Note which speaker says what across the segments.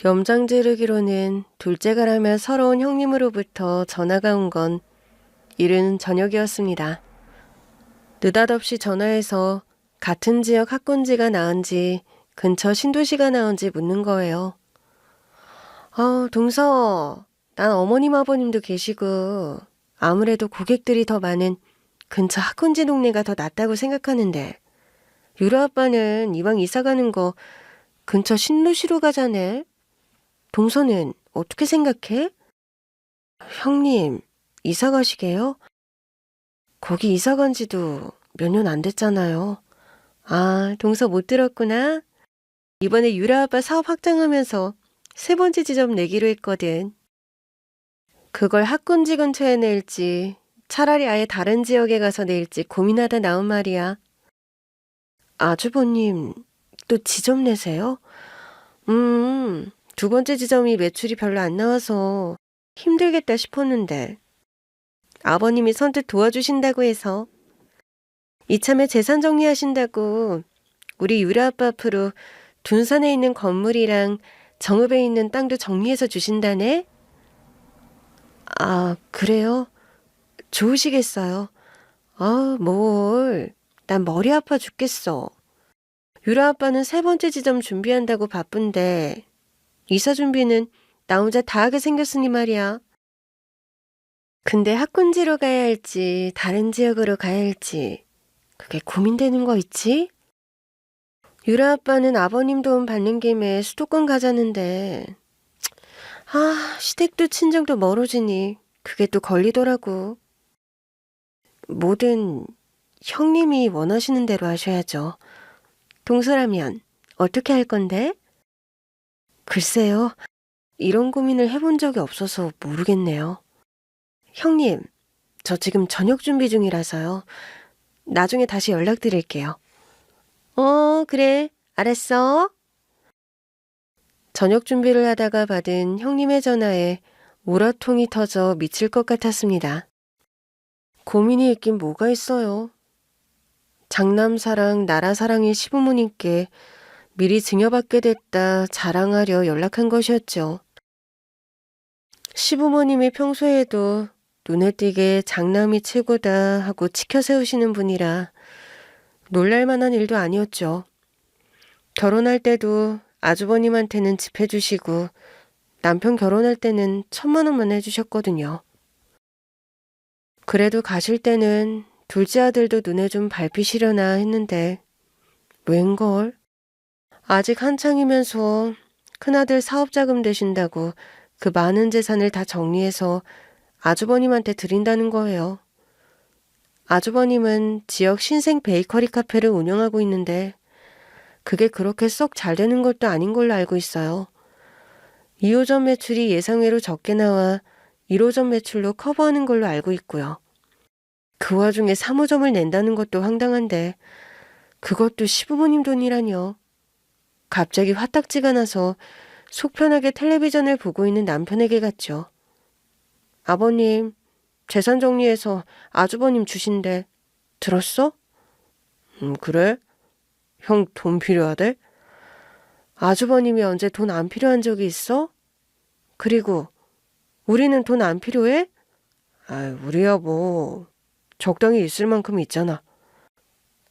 Speaker 1: 염장 지르기로는 둘째가라며 서러운 형님으로부터 전화가 온 건 이른 저녁이었습니다. 느닷없이 전화해서 같은 지역 학군지가 나은지 근처 신도시가 나은지 묻는 거예요. 동서, 난 어머님 아버님도 계시고 아무래도 고객들이 더 많은 근처 학군지 동네가 더 낫다고 생각하는데 유라 아빠는 이왕 이사 가는 거 근처 신도시로 가자네. 동서는 어떻게 생각해? 형님, 이사 가시게요? 거기 이사 간 지도 몇 년 안 됐잖아요. 아, 동서 못 들었구나. 이번에 유라 아빠 사업 확장하면서 세 번째 지점 내기로 했거든. 그걸 학군지 근처에 낼지 차라리 아예 다른 지역에 가서 낼지 고민하다 나온 말이야. 아주버님, 또 지점 내세요? 두 번째 지점이 매출이 별로 안 나와서 힘들겠다 싶었는데 아버님이 선뜻 도와주신다고 해서 이참에 재산 정리하신다고 우리 유라 아빠 앞으로 둔산에 있는 건물이랑 정읍에 있는 땅도 정리해서 주신다네? 아, 그래요? 좋으시겠어요? 뭘. 난 머리 아파 죽겠어. 유라 아빠는 세 번째 지점 준비한다고 바쁜데 이사 준비는 나 혼자 다 하게 생겼으니 말이야. 근데 학군지로 가야 할지 다른 지역으로 가야 할지 그게 고민되는 거 있지? 유라 아빠는 아버님 도움 받는 김에 수도권 가자는데 시댁도 친정도 멀어지니 그게 또 걸리더라고. 뭐든 형님이 원하시는 대로 하셔야죠. 동서라면 어떻게 할 건데? 글쎄요. 이런 고민을 해본 적이 없어서 모르겠네요. 형님, 저 지금 저녁 준비 중이라서요. 나중에 다시 연락드릴게요. 그래. 알았어. 저녁 준비를 하다가 받은 형님의 전화에 우라통이 터져 미칠 것 같았습니다. 고민이 있긴 뭐가 있어요. 장남사랑 나라사랑의 시부모님께 미리 증여받게 됐다 자랑하려 연락한 것이었죠. 시부모님이 평소에도 눈에 띄게 장남이 최고다 하고 치켜세우시는 분이라 놀랄만한 일도 아니었죠. 결혼할 때도 아주버님한테는 집 해주시고 남편 결혼할 때는 1,000,000원만 해주셨거든요. 그래도 가실 때는 둘째 아들도 눈에 좀 밟히시려나 했는데 웬걸? 아직 한창이면서 큰아들 사업자금 되신다고 그 많은 재산을 다 정리해서 아주버님한테 드린다는 거예요. 아주버님은 지역 신생 베이커리 카페를 운영하고 있는데 그게 그렇게 썩 잘 되는 것도 아닌 걸로 알고 있어요. 2호점 매출이 예상외로 적게 나와 1호점 매출로 커버하는 걸로 알고 있고요. 그 와중에 3호점을 낸다는 것도 황당한데 그것도 시부모님 돈이라뇨. 갑자기 화딱지가 나서 속 편하게 텔레비전을 보고 있는 남편에게 갔죠. 아버님, 재산 정리해서 아주버님 주신대. 들었어? 그래? 형 돈 필요하대? 아주버님이 언제 돈 안 필요한 적이 있어? 그리고 우리는 돈 안 필요해? 우리야 뭐 적당히 있을 만큼 있잖아.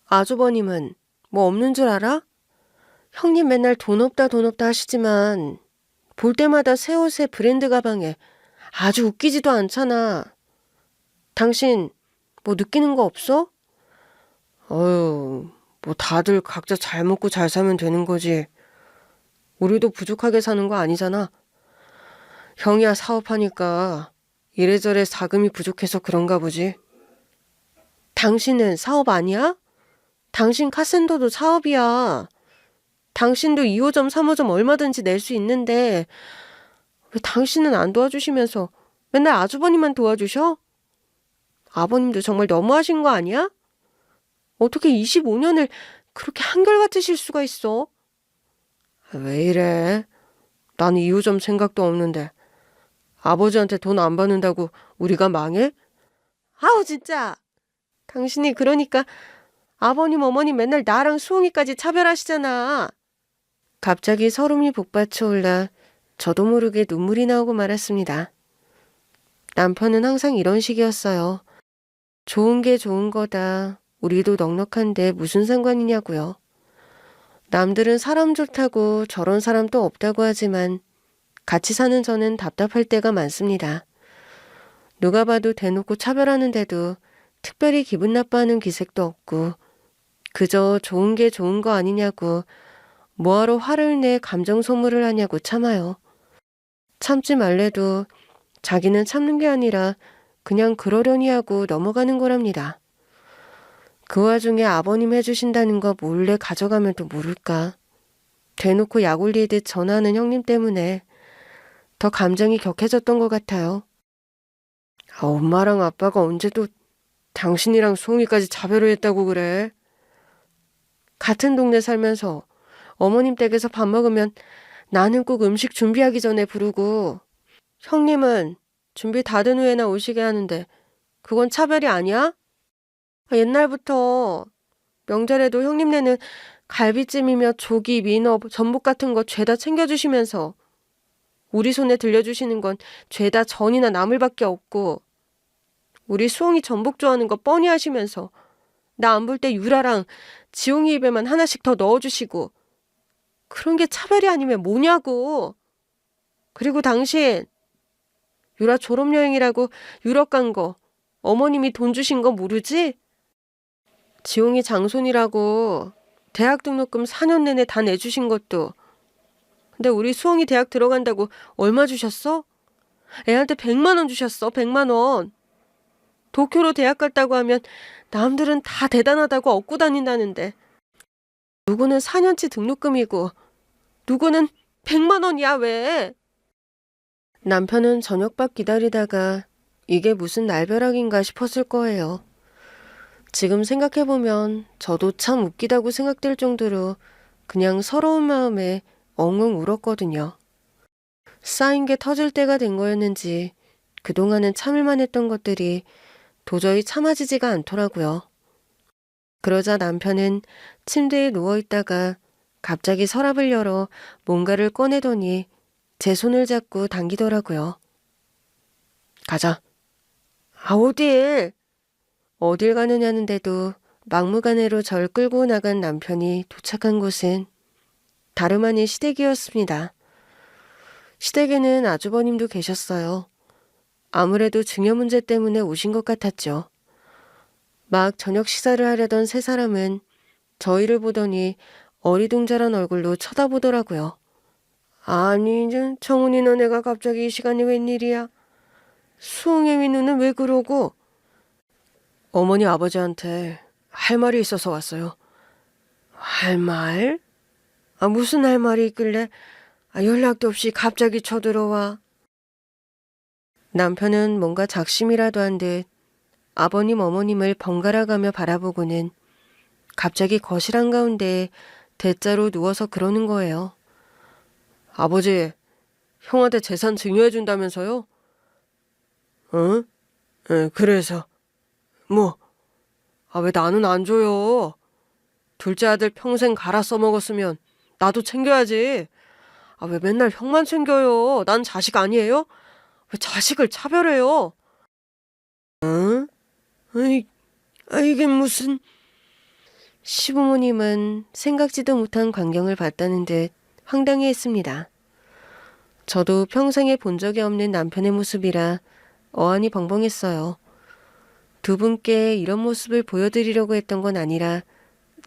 Speaker 1: 아주버님은 뭐 없는 줄 알아? 형님 맨날 돈 없다 돈 없다 하시지만 볼 때마다 새 옷에 브랜드 가방에 아주 웃기지도 않잖아. 당신 뭐 느끼는 거 없어? 뭐 다들 각자 잘 먹고 잘 살면 되는 거지. 우리도 부족하게 사는 거 아니잖아. 형이야 사업하니까 이래저래 자금이 부족해서 그런가 보지. 당신은 사업 아니야? 당신 카센터도 사업이야. 당신도 2호점, 3호점 얼마든지 낼 수 있는데 왜 당신은 안 도와주시면서 맨날 아주버님만 도와주셔? 아버님도 정말 너무하신 거 아니야? 어떻게 25년을 그렇게 한결같으실 수가 있어? 왜 이래? 나는 2호점 생각도 없는데 아버지한테 돈 안 받는다고 우리가 망해? 아우 진짜! 당신이 그러니까 아버님 어머님 맨날 나랑 수홍이까지 차별하시잖아. 갑자기 서름이 복받쳐 올라 저도 모르게 눈물이 나오고 말았습니다. 남편은 항상 이런 식이었어요. 좋은 게 좋은 거다. 우리도 넉넉한데 무슨 상관이냐고요. 남들은 사람 좋다고 저런 사람 또 없다고 하지만 같이 사는 저는 답답할 때가 많습니다. 누가 봐도 대놓고 차별하는데도 특별히 기분 나빠하는 기색도 없고 그저 좋은 게 좋은 거 아니냐고 뭐하러 화를 내 감정 소모를 하냐고 참아요. 참지 말래도 자기는 참는 게 아니라 그냥 그러려니 하고 넘어가는 거랍니다. 그 와중에 아버님 해주신다는 거 몰래 가져가면 또 모를까. 대놓고 약 올리듯 전화하는 형님 때문에 더 감정이 격해졌던 것 같아요. 엄마랑 아빠가 언제 또 당신이랑 수홍이까지 차별을 했다고 그래? 같은 동네 살면서 어머님 댁에서 밥 먹으면 나는 꼭 음식 준비하기 전에 부르고 형님은 준비 다 된 후에나 오시게 하는데 그건 차별이 아니야? 옛날부터 명절에도 형님네는 갈비찜이며 조기, 민어, 전복 같은 거 죄다 챙겨주시면서 우리 손에 들려주시는 건 죄다 전이나 나물밖에 없고 우리 수홍이 전복 좋아하는 거 뻔히 하시면서 나 안 볼 때 유라랑 지홍이 입에만 하나씩 더 넣어주시고 그런 게 차별이 아니면 뭐냐고. 그리고 당신 유라 졸업여행이라고 유럽 간 거 어머님이 돈 주신 거 모르지? 지홍이 장손이라고 대학 등록금 4년 내내 다 내주신 것도. 근데 우리 수홍이 대학 들어간다고 얼마 주셨어? 애한테 100만 원 주셨어. 100만 원. 도쿄로 대학 갔다고 하면 남들은 다 대단하다고 얻고 다닌다는데 누구는 4년치 등록금이고 누구는 100만 원이야 왜? 남편은 저녁밥 기다리다가 이게 무슨 날벼락인가 싶었을 거예요. 지금 생각해보면 저도 참 웃기다고 생각될 정도로 그냥 서러운 마음에 엉엉 울었거든요. 쌓인 게 터질 때가 된 거였는지 그동안은 참을만 했던 것들이 도저히 참아지지가 않더라고요. 그러자 남편은 침대에 누워있다가 갑자기 서랍을 열어 뭔가를 꺼내더니 제 손을 잡고 당기더라고요. 가자. 어딜? 어딜 가느냐는데도 막무가내로 절 끌고 나간 남편이 도착한 곳은 다름 아닌 시댁이었습니다. 시댁에는 아주버님도 계셨어요. 아무래도 증여 문제 때문에 오신 것 같았죠. 막 저녁 식사를 하려던 세 사람은 저희를 보더니 어리둥절한 얼굴로 쳐다보더라고요. 아니, 청훈이 너네가 갑자기 이 시간에 웬일이야? 수홍의 민우는 왜 그러고? 어머니 아버지한테 할 말이 있어서 왔어요. 할 말? 무슨 할 말이 있길래 연락도 없이 갑자기 쳐들어와. 남편은 뭔가 작심이라도 한 듯 아버님 어머님을 번갈아 가며 바라보고는 갑자기 거실 한가운데 대자로 누워서 그러는 거예요. 아버지, 형한테 재산 증여해준다면서요? 응? 그래서 뭐? 왜 나는 안 줘요? 둘째 아들 평생 갈아 써먹었으면 나도 챙겨야지. 왜 맨날 형만 챙겨요? 난 자식 아니에요? 왜 자식을 차별해요? 응? 이게 무슨... 시부모님은 생각지도 못한 광경을 봤다는 듯 황당해했습니다. 저도 평생에 본 적이 없는 남편의 모습이라 어안이 벙벙했어요. 두 분께 이런 모습을 보여드리려고 했던 건 아니라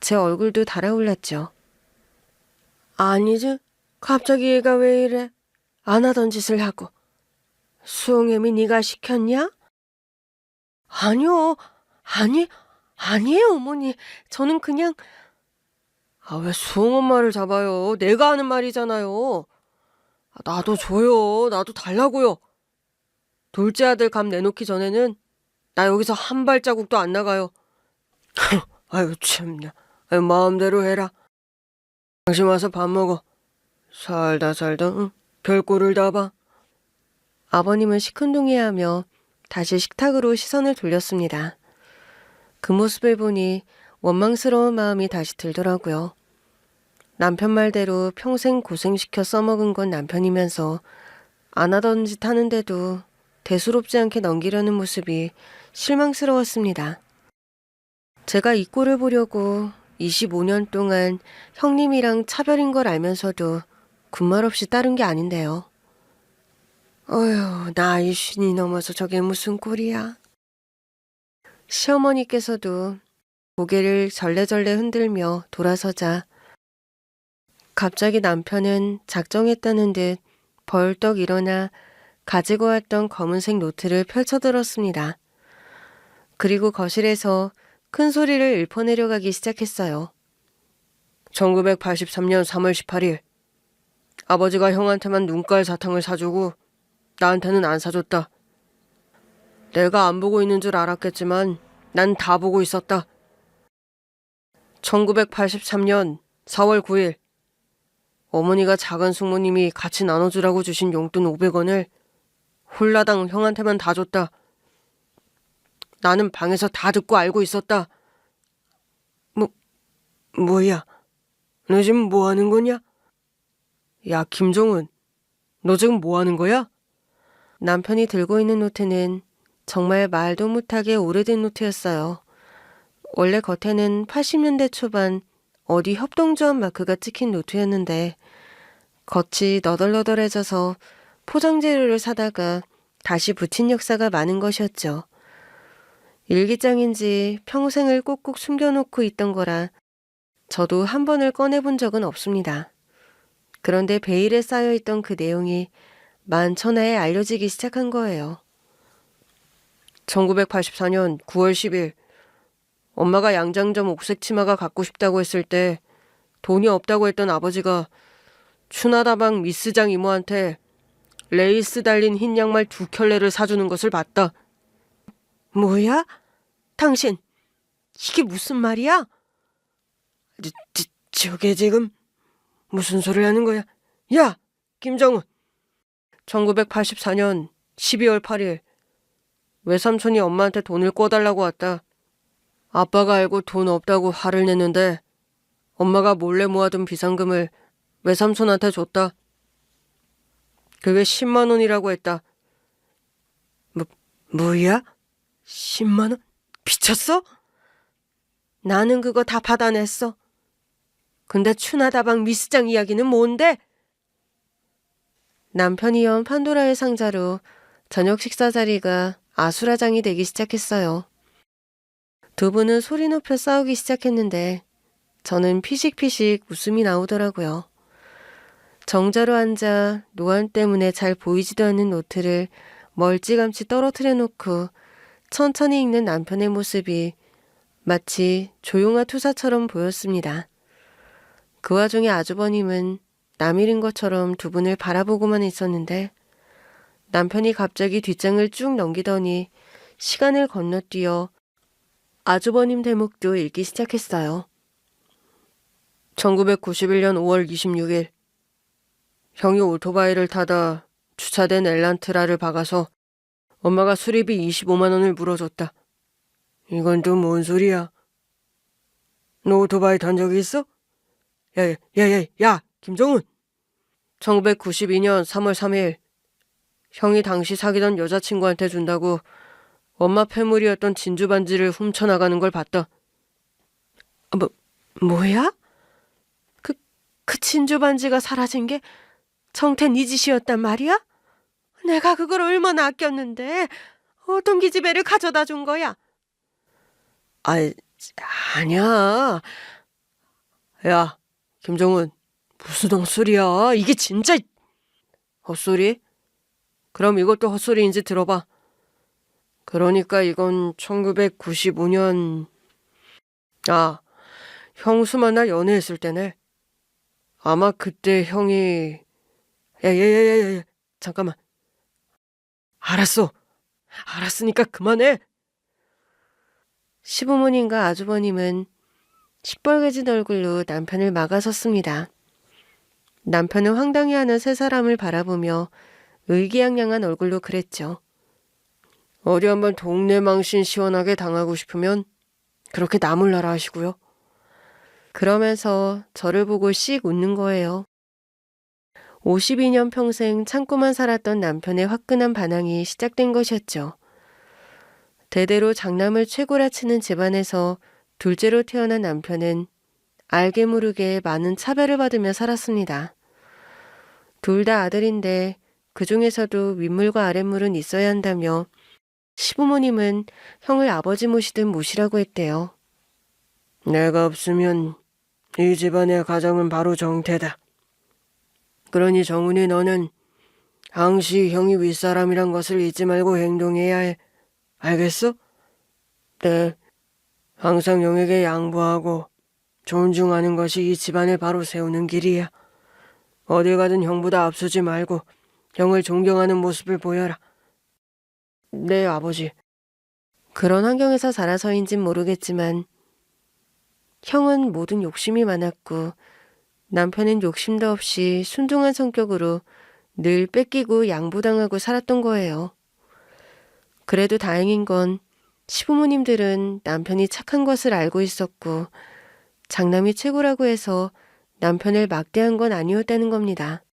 Speaker 1: 제 얼굴도 달아올랐죠. 아니지. 갑자기 얘가 왜 이래? 안 하던 짓을 하고. 수홍애미 네가 시켰냐? 아니요. 아니에요 어머니. 저는 그냥... 왜 수홍 엄마를 잡아요? 내가 하는 말이잖아요. 나도 줘요. 나도 달라고요. 둘째 아들 감 내놓기 전에는 나 여기서 한 발자국도 안 나가요. 아유 참나. 마음대로 해라. 당신 와서 밥 먹어. 살다 응? 별꼴을 다 봐. 아버님은 시큰둥해하며 다시 식탁으로 시선을 돌렸습니다. 그 모습을 보니 원망스러운 마음이 다시 들더라고요. 남편 말대로 평생 고생시켜 써먹은 건 남편이면서 안 하던 짓 하는데도 대수롭지 않게 넘기려는 모습이 실망스러웠습니다. 제가 이 꼴을 보려고 25년 동안 형님이랑 차별인 걸 알면서도 군말 없이 따른 게 아닌데요. 어휴, 나이 50이 넘어서 저게 무슨 꼴이야. 시어머니께서도 고개를 절레절레 흔들며 돌아서자 갑자기 남편은 작정했다는 듯 벌떡 일어나 가지고 왔던 검은색 노트를 펼쳐들었습니다. 그리고 거실에서 큰 소리를 읊어내려가기 시작했어요. 1983년 3월 18일 아버지가 형한테만 눈깔 사탕을 사주고 나한테는 안 사줬다. 내가 안 보고 있는 줄 알았겠지만 난 다 보고 있었다. 1983년 4월 9일 어머니가 작은 숙모님이 같이 나눠주라고 주신 용돈 500원을 홀라당 형한테만 다 줬다. 나는 방에서 다 듣고 알고 있었다. 뭐야? 너 지금 뭐 하는 거냐? 야, 김종은, 너 지금 뭐 하는 거야? 남편이 들고 있는 노트는 정말 말도 못하게 오래된 노트였어요. 원래 겉에는 80년대 초반 어디 협동조합 마크가 찍힌 노트였는데 겉이 너덜너덜해져서 포장재료를 사다가 다시 붙인 역사가 많은 것이었죠. 일기장인지 평생을 꼭꼭 숨겨놓고 있던 거라 저도 한 번을 꺼내본 적은 없습니다. 그런데 베일에 쌓여있던 그 내용이 만천하에 알려지기 시작한 거예요. 1984년 9월 10일 엄마가 양장점 옥색 치마가 갖고 싶다고 했을 때 돈이 없다고 했던 아버지가 추나다방 미스장 이모한테 레이스 달린 흰 양말 2켤레를 사주는 것을 봤다. 뭐야? 당신 이게 무슨 말이야? 저게 지금 무슨 소리를 하는 거야? 야! 김정은! 1984년 12월 8일 외삼촌이 엄마한테 돈을 꿔달라고 왔다. 아빠가 알고 돈 없다고 화를 냈는데 엄마가 몰래 모아둔 비상금을 외삼촌한테 줬다. 그게 10만 원이라고 했다. 뭐야? 10만 원? 미쳤어? 나는 그거 다 받아냈어. 근데 추나다방 미스장 이야기는 뭔데? 남편이 연 판도라의 상자로 저녁 식사 자리가 아수라장이 되기 시작했어요. 두 분은 소리 높여 싸우기 시작했는데 저는 피식피식 웃음이 나오더라고요. 정자로 앉아 노안 때문에 잘 보이지도 않는 노트를 멀찌감치 떨어뜨려 놓고 천천히 읽는 남편의 모습이 마치 조용한 투사처럼 보였습니다. 그 와중에 아주버님은 남일인 것처럼 두 분을 바라보고만 있었는데 남편이 갑자기 뒷장을 쭉 넘기더니 시간을 건너뛰어 아주버님 대목도 읽기 시작했어요. 1991년 5월 26일 형이 오토바이를 타다 주차된 엘란트라를 박아서 엄마가 수리비 25만 원을 물어줬다. 이건 또 뭔 소리야? 너 오토바이 탄 적이 있어? 야, 김정은! 1992년 3월 3일 형이 당시 사귀던 여자친구한테 준다고 엄마 폐물이었던 진주 반지를 훔쳐나가는 걸 봤다. 뭐야? 그 진주 반지가 사라진 게 정태 네 짓이었단 말이야? 내가 그걸 얼마나 아꼈는데 어떤 기집애를 가져다 준 거야? 아니야. 야, 김정은, 무슨 헛소리야. 이게 진짜 헛소리? 그럼 이것도 헛소리인지 들어봐. 그러니까 이건 1995년 형수만 날 연애했을 때네. 아마 그때 형이 야, 잠깐만. 알았으니까 그만해. 시부모님과 아주버님은 시뻘개진 얼굴로 남편을 막아섰습니다. 남편은 황당해하는 세 사람을 바라보며 의기양양한 얼굴로 그랬죠. 어디 한번 동네 망신 시원하게 당하고 싶으면 그렇게 나몰라라 하시고요. 그러면서 저를 보고 씩 웃는 거예요. 52년 평생 참고만 살았던 남편의 화끈한 반항이 시작된 것이었죠. 대대로 장남을 최고라 치는 집안에서 둘째로 태어난 남편은 알게 모르게 많은 차별을 받으며 살았습니다. 둘 다 아들인데 그 중에서도 윗물과 아랫물은 있어야 한다며 시부모님은 형을 아버지 모시듯 모시라고 했대요. 내가 없으면 이 집안의 가정은 바로 정태다. 그러니 정훈이 너는 항시 형이 윗사람이란 것을 잊지 말고 행동해야 해. 알겠어? 네. 항상 형에게 양보하고 존중하는 것이 이 집안을 바로 세우는 길이야. 어딜 가든 형보다 앞서지 말고 형을 존경하는 모습을 보여라. 네, 아버지. 그런 환경에서 자라서인진 모르겠지만 형은 모든 욕심이 많았고 남편은 욕심도 없이 순종한 성격으로 늘 뺏기고 양보당하고 살았던 거예요. 그래도 다행인 건 시부모님들은 남편이 착한 것을 알고 있었고 장남이 최고라고 해서 남편을 막대한 건 아니었다는 겁니다.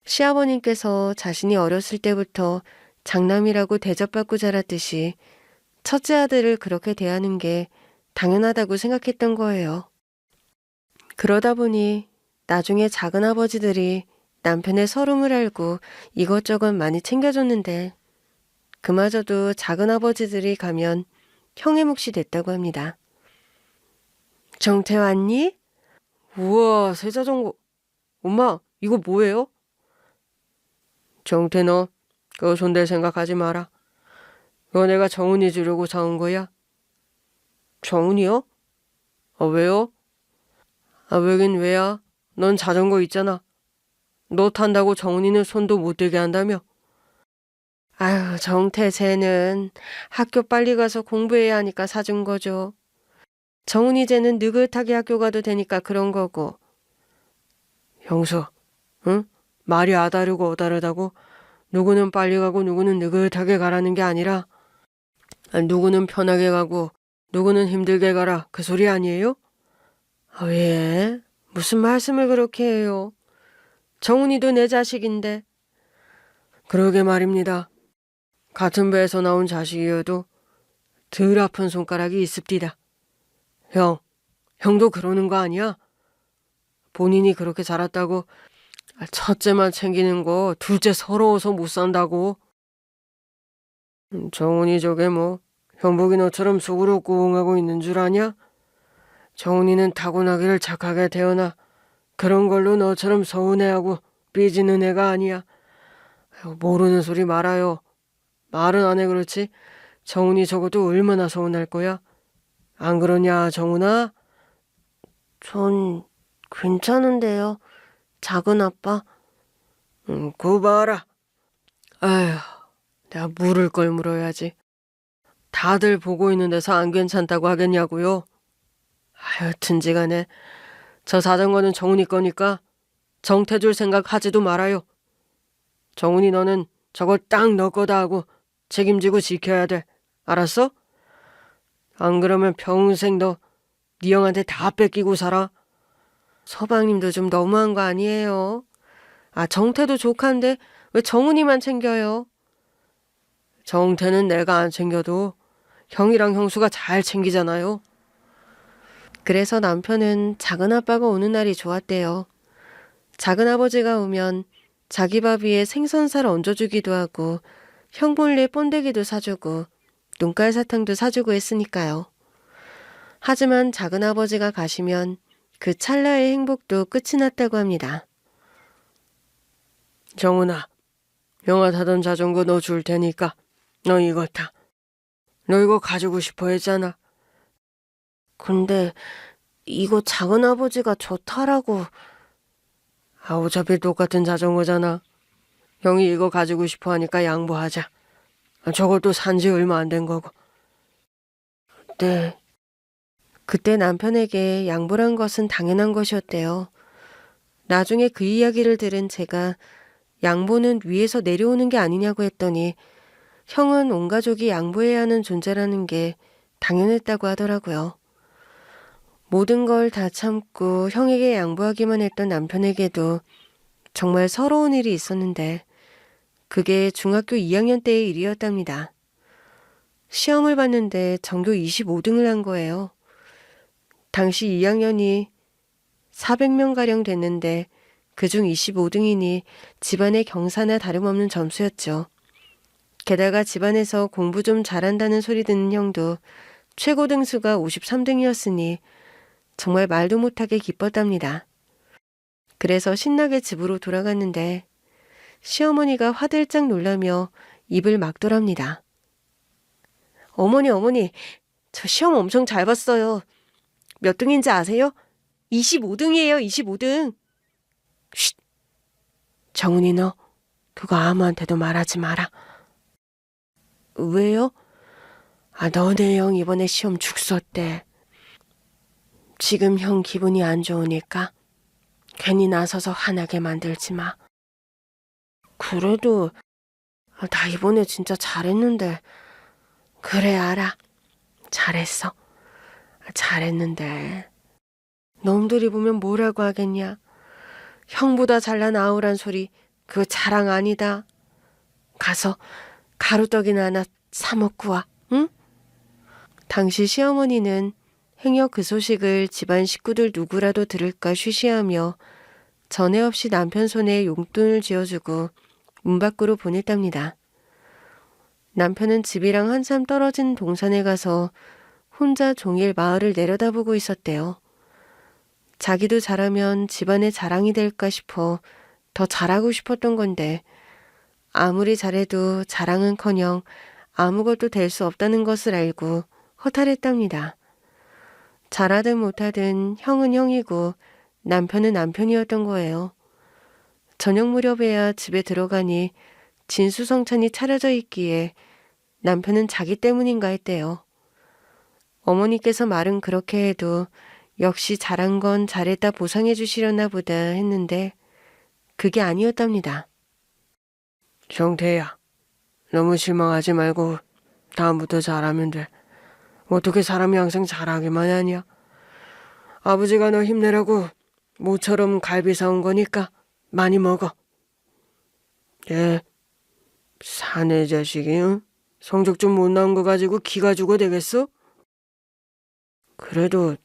Speaker 1: 시아버님께서 자신이 어렸을 때부터 장남이라고 대접받고 자랐듯이 첫째 아들을 그렇게 대하는 게 당연하다고 생각했던 거예요. 그러다 보니 나중에 작은 아버지들이 남편의 서름을 알고 이것저것 많이 챙겨줬는데 그마저도 작은 아버지들이 가면 형의 몫이 됐다고 합니다. 정태 왔니? 우와, 새 자전거. 엄마, 이거 뭐예요? 정태 너 그거 손댈 생각하지 마라. 이거 내가 정훈이 주려고 사온 거야. 정훈이요? 아, 왜요? 아, 왜긴 왜야? 넌 자전거 있잖아. 너 탄다고 정훈이는 손도 못 대게 한다며? 아유, 정태 쟤는 학교 빨리 가서 공부해야 하니까 사준 거죠. 정훈이 쟤는 느긋하게 학교 가도 되니까 그런 거고. 형수, 응? 말이 아다르고 어다르다고? 누구는 빨리 가고 누구는 느긋하게 가라는 게 아니라 누구는 편하게 가고 누구는 힘들게 가라 그 소리 아니에요? 아, 왜? 무슨 말씀을 그렇게 해요? 정훈이도 내 자식인데. 그러게 말입니다. 같은 배에서 나온 자식이어도 덜 아픈 손가락이 있습디다. 형도 그러는 거 아니야? 본인이 그렇게 자랐다고 첫째만 챙기는 거 둘째 서러워서 못 산다고. 정훈이 저게 뭐 형복이 너처럼 속으로 꽁하고 있는 줄 아냐? 정훈이는 타고나기를 착하게 태어나 그런 걸로 너처럼 서운해하고 삐지는 애가 아니야. 모르는 소리 말아요. 말은 안 해 그렇지. 정훈이 적어도 얼마나 서운할 거야. 안 그러냐 정훈아? 전 괜찮은데요. 작은 아빠. 그거 봐라. 아휴, 내가 물을 걸 물어야지. 다들 보고 있는 데서 안 괜찮다고 하겠냐고요. 하여튼지간에 저 자전거는 정훈이 거니까 정태 줄 생각 하지도 말아요. 정훈이 너는 저걸 딱 너 거다 하고 책임지고 지켜야 돼. 알았어? 안 그러면 평생 너 네 형한테 다 뺏기고 살아. 서방님도 좀 너무한 거 아니에요? 아, 정태도 조카인데 왜 정훈이만 챙겨요? 정태는 내가 안 챙겨도 형이랑 형수가 잘 챙기잖아요. 그래서 남편은 작은 아빠가 오는 날이 좋았대요. 작은 아버지가 오면 자기 밥 위에 생선살 얹어주기도 하고 형 몰래 번데기도 사주고 눈깔 사탕도 사주고 했으니까요. 하지만 작은 아버지가 가시면 그 찰나의 행복도 끝이 났다고 합니다. 정훈아, 형아 타던 자전거 너 줄 테니까 너 이거 타. 너 이거 가지고 싶어 했잖아. 근데 이거 작은 아버지가 저 타라고. 아, 어차피 똑같은 자전거잖아. 형이 이거 가지고 싶어 하니까 양보하자. 저것도 산지 얼마 안 된 거고. 네. 그때 남편에게 양보란 것은 당연한 것이었대요. 나중에 그 이야기를 들은 제가 양보는 위에서 내려오는 게 아니냐고 했더니 형은 온 가족이 양보해야 하는 존재라는 게 당연했다고 하더라고요. 모든 걸 다 참고 형에게 양보하기만 했던 남편에게도 정말 서러운 일이 있었는데 그게 중학교 2학년 때의 일이었답니다. 시험을 봤는데 전교 25등을 한 거예요. 당시 2학년이 400명가량 됐는데 그중 25등이니 집안의 경사나 다름없는 점수였죠. 게다가 집안에서 공부 좀 잘한다는 소리 듣는 형도 최고 등수가 53등이었으니 정말 말도 못하게 기뻤답니다. 그래서 신나게 집으로 돌아갔는데 시어머니가 화들짝 놀라며 입을 막더랍니다. 어머니, 저 시험 엄청 잘 봤어요. 몇 등인지 아세요? 25등이에요, 25등. 쉿! 정은이 너 그거 아무한테도 말하지 마라. 왜요? 너네 형 이번에 시험 죽었대. 지금 형 기분이 안 좋으니까 괜히 나서서 화나게 만들지 마. 그래도 나 이번에 진짜 잘했는데. 그래 알아. 잘했어. 잘했는데. 놈들이 보면 뭐라고 하겠냐. 형보다 잘난 아우란 소리 그거 자랑 아니다. 가서 가루떡이나 하나 사 먹고 와. 응? 당시 시어머니는 행여 그 소식을 집안 식구들 누구라도 들을까 쉬쉬하며 전에 없이 남편 손에 용돈을 쥐어주고 문 밖으로 보냈답니다. 남편은 집이랑 한참 떨어진 동산에 가서 혼자 종일 마을을 내려다보고 있었대요. 자기도 잘하면 집안의 자랑이 될까 싶어 더 잘하고 싶었던 건데 아무리 잘해도 자랑은커녕 아무것도 될 수 없다는 것을 알고 허탈했답니다. 잘하든 못하든 형은 형이고 남편은 남편이었던 거예요. 저녁 무렵에야 집에 들어가니 진수성찬이 차려져 있기에 남편은 자기 때문인가 했대요. 어머니께서 말은 그렇게 해도 역시 잘한 건 잘했다 보상해 주시려나 보다 했는데 그게 아니었답니다. 정태야, 너무 실망하지 말고 다음부터 잘하면 돼. 어떻게 사람이 항상 잘하기만 하냐? 아버지가 너 힘내라고 모처럼 갈비 사온 거니까 많이 먹어. 예, 사내 자식이 응? 성적 좀 못 나온 거 가지고 기가 죽어 되겠어? 그래도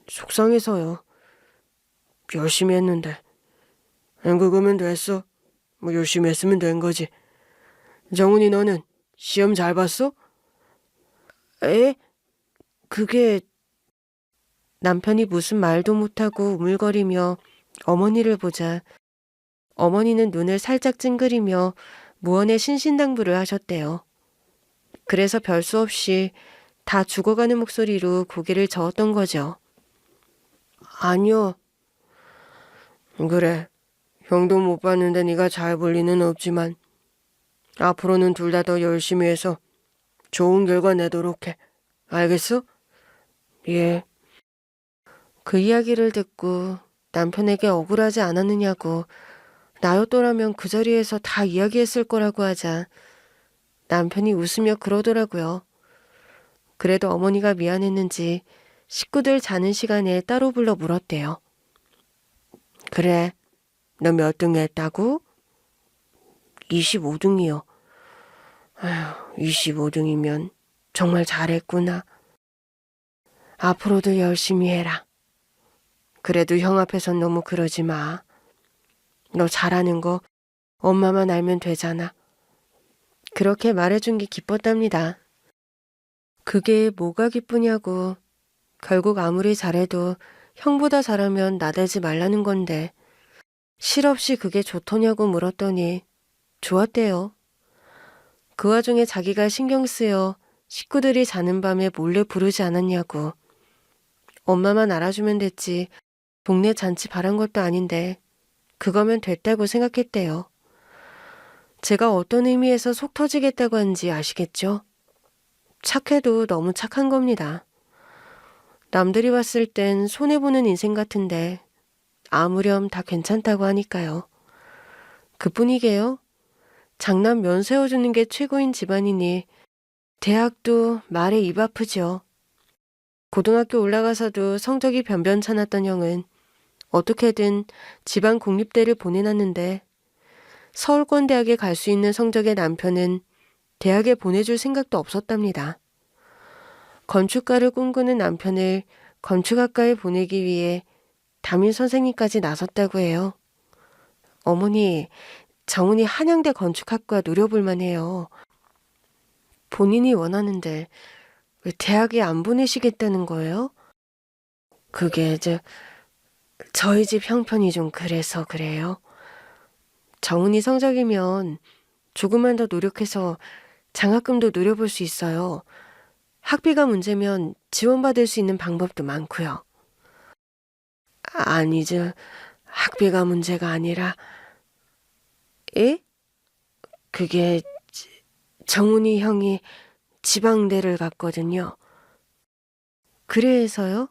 Speaker 1: 속상해서요. 열심히 했는데. 안 그거면 됐어. 뭐 열심히 했으면 된 거지. 정훈이 너는 시험 잘 봤어? 에? 그게... 남편이 무슨 말도 못하고 우물거리며 어머니를 보자 어머니는 눈을 살짝 찡그리며 무언의 신신당부를 하셨대요. 그래서 별수 없이 다 죽어가는 목소리로 고개를 저었던 거죠. 아니요. 그래. 형도 못 봤는데 네가 잘 볼 리는 없지만 앞으로는 둘 다 더 열심히 해서 좋은 결과 내도록 해. 알겠어? 예. 그 이야기를 듣고 남편에게 억울하지 않았느냐고 나였더라면 그 자리에서 다 이야기했을 거라고 하자 남편이 웃으며 그러더라고요. 그래도 어머니가 미안했는지 식구들 자는 시간에 따로 불러 물었대요. 그래, 너 몇 등 했다고? 25등이요. 아휴, 25등이면 정말 잘했구나. 앞으로도 열심히 해라. 그래도 형 앞에선 너무 그러지 마. 너 잘하는 거 엄마만 알면 되잖아. 그렇게 말해준 게 기뻤답니다. 그게 뭐가 기쁘냐고. 결국 아무리 잘해도 형보다 잘하면 나대지 말라는 건데 실없이 그게 좋더냐고 물었더니 좋았대요. 그 와중에 자기가 신경 쓰여 식구들이 자는 밤에 몰래 부르지 않았냐고. 엄마만 알아주면 됐지 동네 잔치 바란 것도 아닌데 그거면 됐다고 생각했대요. 제가 어떤 의미에서 속 터지겠다고 한지 아시겠죠? 착해도 너무 착한 겁니다. 남들이 봤을 땐 손해보는 인생 같은데 아무렴 다 괜찮다고 하니까요. 그뿐이게요. 장남 면 세워주는 게 최고인 집안이니 대학도 말에 입 아프죠. 고등학교 올라가서도 성적이 변변찮았던 형은 어떻게든 지방 공립대를 보내놨는데 서울권대학에 갈 수 있는 성적의 남편은 대학에 보내줄 생각도 없었답니다. 건축가를 꿈꾸는 남편을 건축학과에 보내기 위해 담임 선생님까지 나섰다고 해요. 어머니, 정훈이 한양대 건축학과 노려볼 만해요. 본인이 원하는데 왜 대학에 안 보내시겠다는 거예요? 그게 저희 집 형편이 좀 그래서 그래요. 정훈이 성적이면 조금만 더 노력해서 장학금도 노려볼 수 있어요. 학비가 문제면 지원받을 수 있는 방법도 많고요. 아니죠. 학비가 문제가 아니라 예? 그게 정훈이 형이 지방대를 갔거든요. 그래서요?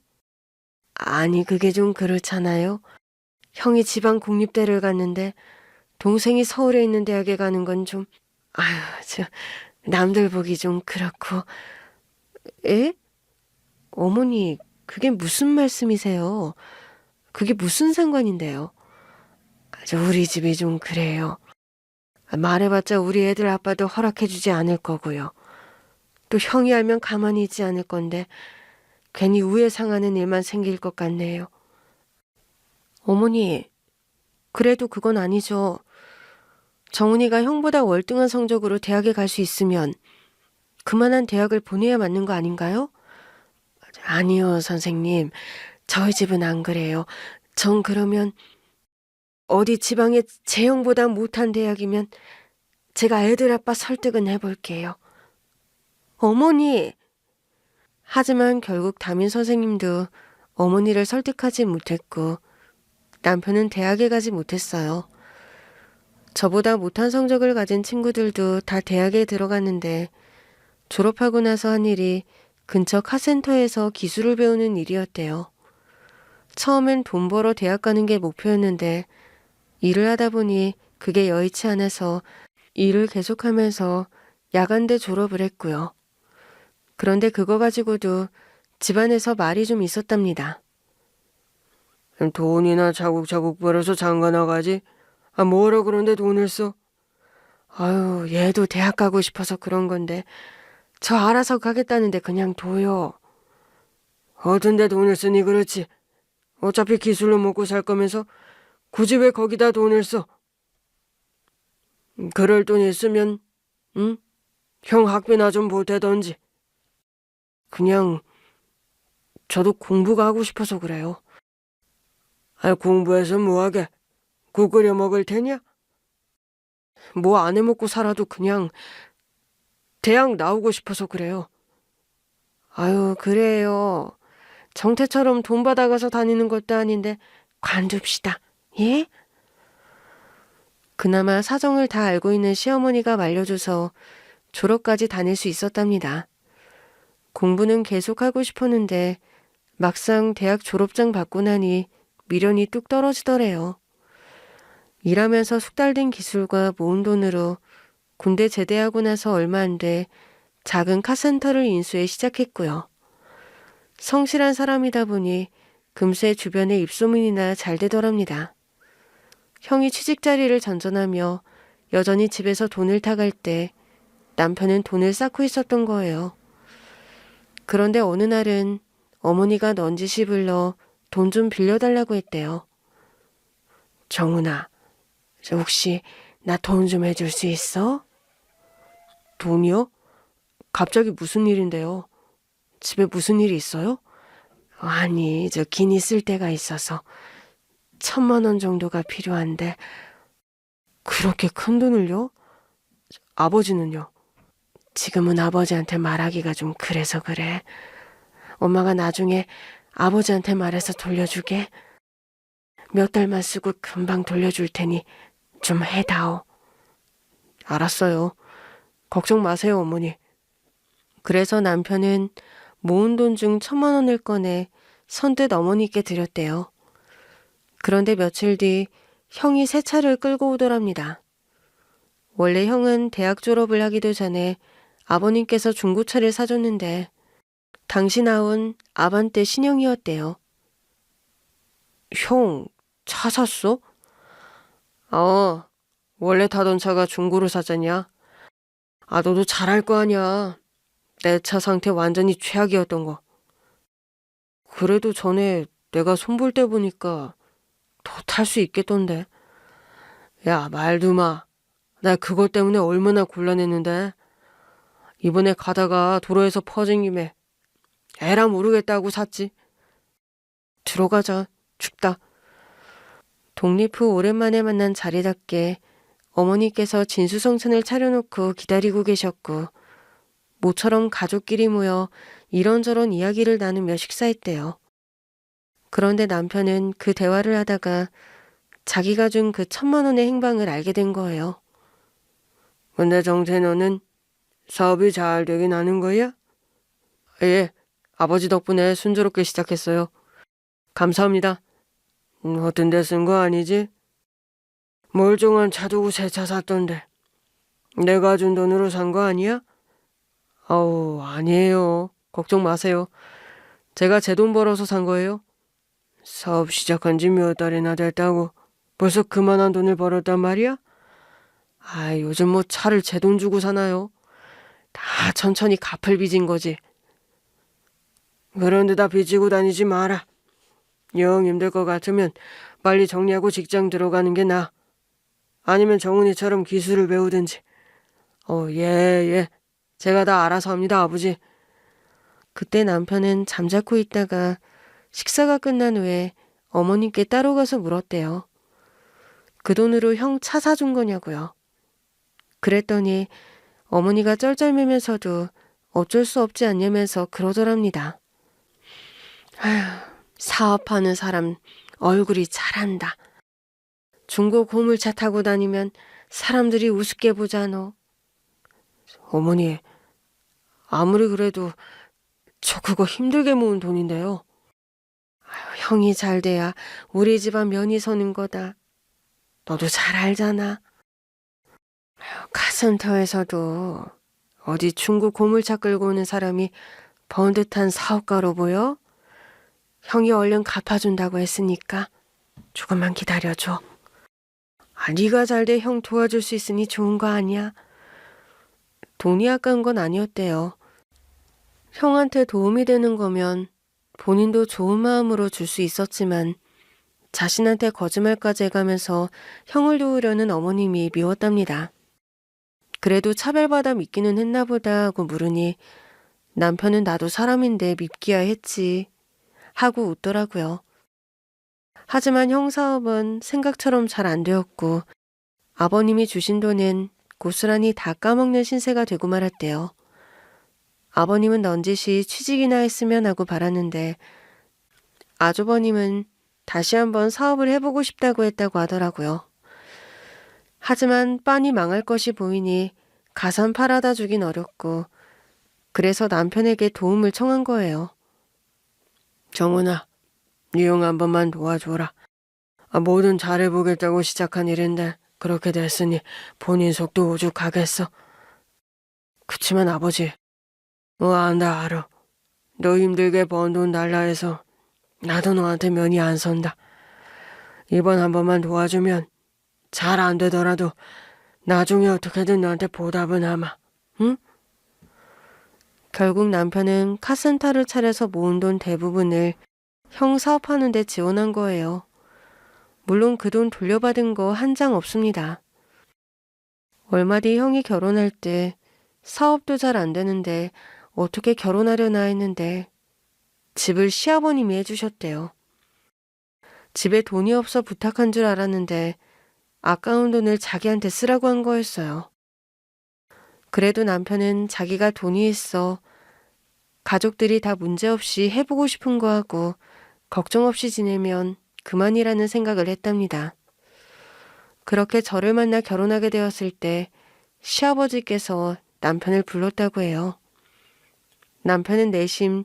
Speaker 1: 아니 그게 좀 그렇잖아요. 형이 지방 공립대를 갔는데 동생이 서울에 있는 대학에 가는 건 좀 아휴 남들 보기 좀 그렇고. 에? 어머니 그게 무슨 말씀이세요? 그게 무슨 상관인데요? 우리 집이 좀 그래요. 말해봤자 우리 애들 아빠도 허락해주지 않을 거고요. 또 형이 알면 가만히 있지 않을 건데 괜히 우애 상하는 일만 생길 것 같네요. 어머니, 그래도 그건 아니죠. 정훈이가 형보다 월등한 성적으로 대학에 갈 수 있으면 그만한 대학을 보내야 맞는 거 아닌가요? 아니요, 선생님. 저희 집은 안 그래요. 전 그러면 어디 지방에 제 형보다 못한 대학이면 제가 애들 아빠 설득은 해볼게요. 어머니! 하지만 결국 담임 선생님도 어머니를 설득하지 못했고 남편은 대학에 가지 못했어요. 저보다 못한 성적을 가진 친구들도 다 대학에 들어갔는데 졸업하고 나서 한 일이 근처 카센터에서 기술을 배우는 일이었대요. 처음엔 돈 벌어 대학 가는 게 목표였는데 일을 하다 보니 그게 여의치 않아서 일을 계속하면서 야간대 졸업을 했고요. 그런데 그거 가지고도 집안에서 말이 좀 있었답니다. 돈이나 자국자국 벌어서 장가 나가지? 뭐하러 그런데 돈을 써? 아유, 얘도 대학 가고 싶어서 그런 건데 저 알아서 가겠다는데 그냥 둬요. 어떤데 돈을 쓰니 그렇지. 어차피 기술로 먹고 살 거면서 굳이 왜 거기다 돈을 써? 그럴 돈 있으면 응? 형 학비나 좀 보태던지. 그냥 저도 공부가 하고 싶어서 그래요. 공부해서 뭐하게? 국 끓여 먹을 테냐? 뭐 안 해먹고 살아도 그냥 대학 나오고 싶어서 그래요. 아유 그래요. 정태처럼 돈 받아가서 다니는 것도 아닌데 관둡시다. 예? 그나마 사정을 다 알고 있는 시어머니가 말려줘서 졸업까지 다닐 수 있었답니다. 공부는 계속하고 싶었는데 막상 대학 졸업장 받고 나니 미련이 뚝 떨어지더래요. 일하면서 숙달된 기술과 모은 돈으로 군대 제대하고 나서 얼마 안 돼 작은 카센터를 인수해 시작했고요. 성실한 사람이다 보니 금세 주변에 입소문이나 잘 되더랍니다. 형이 취직 자리를 전전하며 여전히 집에서 돈을 타갈 때 남편은 돈을 쌓고 있었던 거예요. 그런데 어느 날은 어머니가 넌지시 불러 돈 좀 빌려달라고 했대요. 정훈아, 혹시 나 돈 좀 해줄 수 있어? 돈이요? 갑자기 무슨 일인데요? 집에 무슨 일이 있어요? 아니, 긴히 쓸 데가 있어서 1,000만 원 정도가 필요한데. 그렇게 큰 돈을요? 아버지는요? 지금은 아버지한테 말하기가 좀 그래서 그래. 엄마가 나중에 아버지한테 말해서 돌려주게. 몇 달만 쓰고 금방 돌려줄 테니 좀 해다오. 알았어요. 걱정 마세요, 어머니. 그래서 남편은 모은 돈 중 1,000만 원을 꺼내 선뜻 어머니께 드렸대요. 그런데 며칠 뒤 형이 새 차를 끌고 오더랍니다. 원래 형은 대학 졸업을 하기도 전에 아버님께서 중고차를 사줬는데 당시 나온 아반떼 신형이었대요. 형, 차 샀어? 어, 원래 타던 차가 중고로 샀잖냐? 아, 너도 잘할 거 아니야. 내 차 상태 완전히 최악이었던 거. 그래도 전에 내가 손볼 때 보니까 더 탈 수 있겠던데. 야, 말도 마. 나 그것 때문에 얼마나 곤란했는데. 이번에 가다가 도로에서 퍼진 김에 에라 모르겠다고 샀지. 들어가자. 춥다. 독립 후 오랜만에 만난 자리답게 어머니께서 진수성찬을 차려놓고 기다리고 계셨고 모처럼 가족끼리 모여 이런저런 이야기를 나누며 식사했대요. 그런데 남편은 그 대화를 하다가 자기가 준 그 1,000만 원의 행방을 알게 된 거예요. 근데 정태 너는 사업이 잘 되긴 하는 거야? 예, 아버지 덕분에 순조롭게 시작했어요. 감사합니다. 어떤 데 쓴 거 아니지? 멀쩡한 차 두고 새 차 샀던데. 내가 준 돈으로 산 거 아니야? 아우, 아니에요. 걱정 마세요. 제가 제 돈 벌어서 산 거예요. 사업 시작한 지 몇 달이나 됐다고 벌써 그만한 돈을 벌었단 말이야? 아, 요즘 뭐 차를 제 돈 주고 사나요? 다 천천히 갚을 빚인 거지. 그런데 다 빚지고 다니지 마라. 영 힘들 것 같으면 빨리 정리하고 직장 들어가는 게 나아. 아니면 정은이처럼 기술을 배우든지. 예. 제가 다 알아서 합니다, 아버지. 그때 남편은 잠자코 있다가 식사가 끝난 후에 어머님께 따로 가서 물었대요. 그 돈으로 형 차 사준 거냐고요. 그랬더니 어머니가 쩔쩔매면서도 어쩔 수 없지 않냐면서 그러더랍니다. 아휴, 사업하는 사람 얼굴이 잘한다. 중고 고물차 타고 다니면 사람들이 우습게 보잖아. 어머니, 아무리 그래도 저 그거 힘들게 모은 돈인데요. 아유, 형이 잘 돼야 우리 집안 면이 서는 거다. 너도 잘 알잖아. 카센터에서도 어디 중고 고물차 끌고 오는 사람이 번듯한 사업가로 보여? 형이 얼른 갚아준다고 했으니까 조금만 기다려줘. 아, 네가 잘 돼 형 도와줄 수 있으니 좋은 거 아니야? 돈이 아까운 건 아니었대요. 형한테 도움이 되는 거면 본인도 좋은 마음으로 줄 수 있었지만 자신한테 거짓말까지 해가면서 형을 도우려는 어머님이 미웠답니다. 그래도 차별받아 믿기는 했나 보다 하고 물으니 남편은 나도 사람인데 믿기야 했지 하고 웃더라고요. 하지만 형 사업은 생각처럼 잘 안 되었고 아버님이 주신 돈은 고스란히 다 까먹는 신세가 되고 말았대요. 아버님은 넌지시 취직이나 했으면 하고 바랐는데 아주버님은 다시 한번 사업을 해보고 싶다고 했다고 하더라고요. 하지만 빤히 망할 것이 보이니 가산 팔아다 주긴 어렵고 그래서 남편에게 도움을 청한 거예요. 정훈아, 네 형 한 번만 도와줘라. 뭐든 잘해보겠다고 시작한 일인데 그렇게 됐으니 본인 속도 오죽하겠어. 그치만 아버지, 나 알아. 너 힘들게 번 돈 달라 해서 나도 너한테 면이 안 선다. 이번 한 번만 도와주면 잘 안 되더라도 나중에 어떻게든 너한테 보답은 하마. 응? 결국 남편은 카센터를 차려서 모은 돈 대부분을 형 사업하는 데 지원한 거예요. 물론 그 돈 돌려받은 거 한 장 없습니다. 얼마 뒤 형이 결혼할 때 사업도 잘 안 되는데 어떻게 결혼하려나 했는데 집을 시아버님이 해주셨대요. 집에 돈이 없어 부탁한 줄 알았는데 아까운 돈을 자기한테 쓰라고 한 거였어요. 그래도 남편은 자기가 돈이 있어 가족들이 다 문제없이 해보고 싶은 거 하고 걱정 없이 지내면 그만이라는 생각을 했답니다. 그렇게 저를 만나 결혼하게 되었을 때 시아버지께서 남편을 불렀다고 해요. 남편은 내심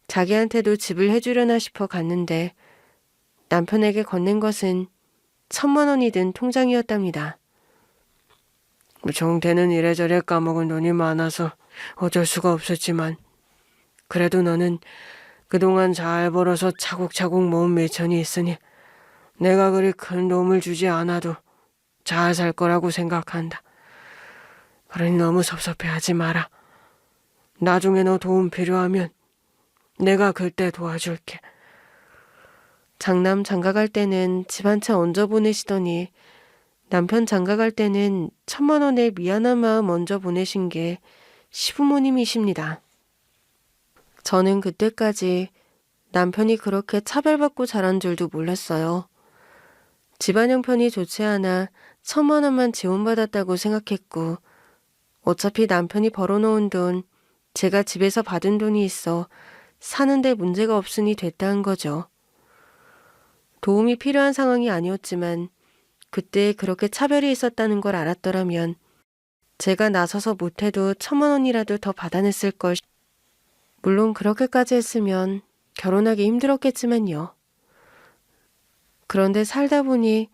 Speaker 1: 자기한테도 집을 해주려나 싶어 갔는데 남편에게 건넨 것은 1,000만 원이 든 통장이었답니다. 정태는 이래저래 까먹은 돈이 많아서 어쩔 수가 없었지만 그래도 너는 그동안 잘 벌어서 차곡차곡 모은 매천이 있으니 내가 그리 큰 도움을 주지 않아도 잘 살 거라고 생각한다. 그러니 너무 섭섭해하지 마라. 나중에 너 도움 필요하면 내가 그때 도와줄게. 장남 장가갈 때는 집 한 채 얹어 보내시더니 남편 장가갈 때는 1,000만 원의 미안한 마음 얹어 보내신 게 시부모님이십니다. 저는 그때까지 남편이 그렇게 차별받고 자란 줄도 몰랐어요. 집안 형편이 좋지 않아 1,000만 원만 지원받았다고 생각했고 어차피 남편이 벌어놓은 돈, 제가 집에서 받은 돈이 있어 사는데 문제가 없으니 됐다는 거죠. 도움이 필요한 상황이 아니었지만 그때 그렇게 차별이 있었다는 걸 알았더라면 제가 나서서 못해도 1,000만 원이라도 더 받아냈을 걸. 물론 그렇게까지 했으면 결혼하기 힘들었겠지만요. 그런데 살다 보니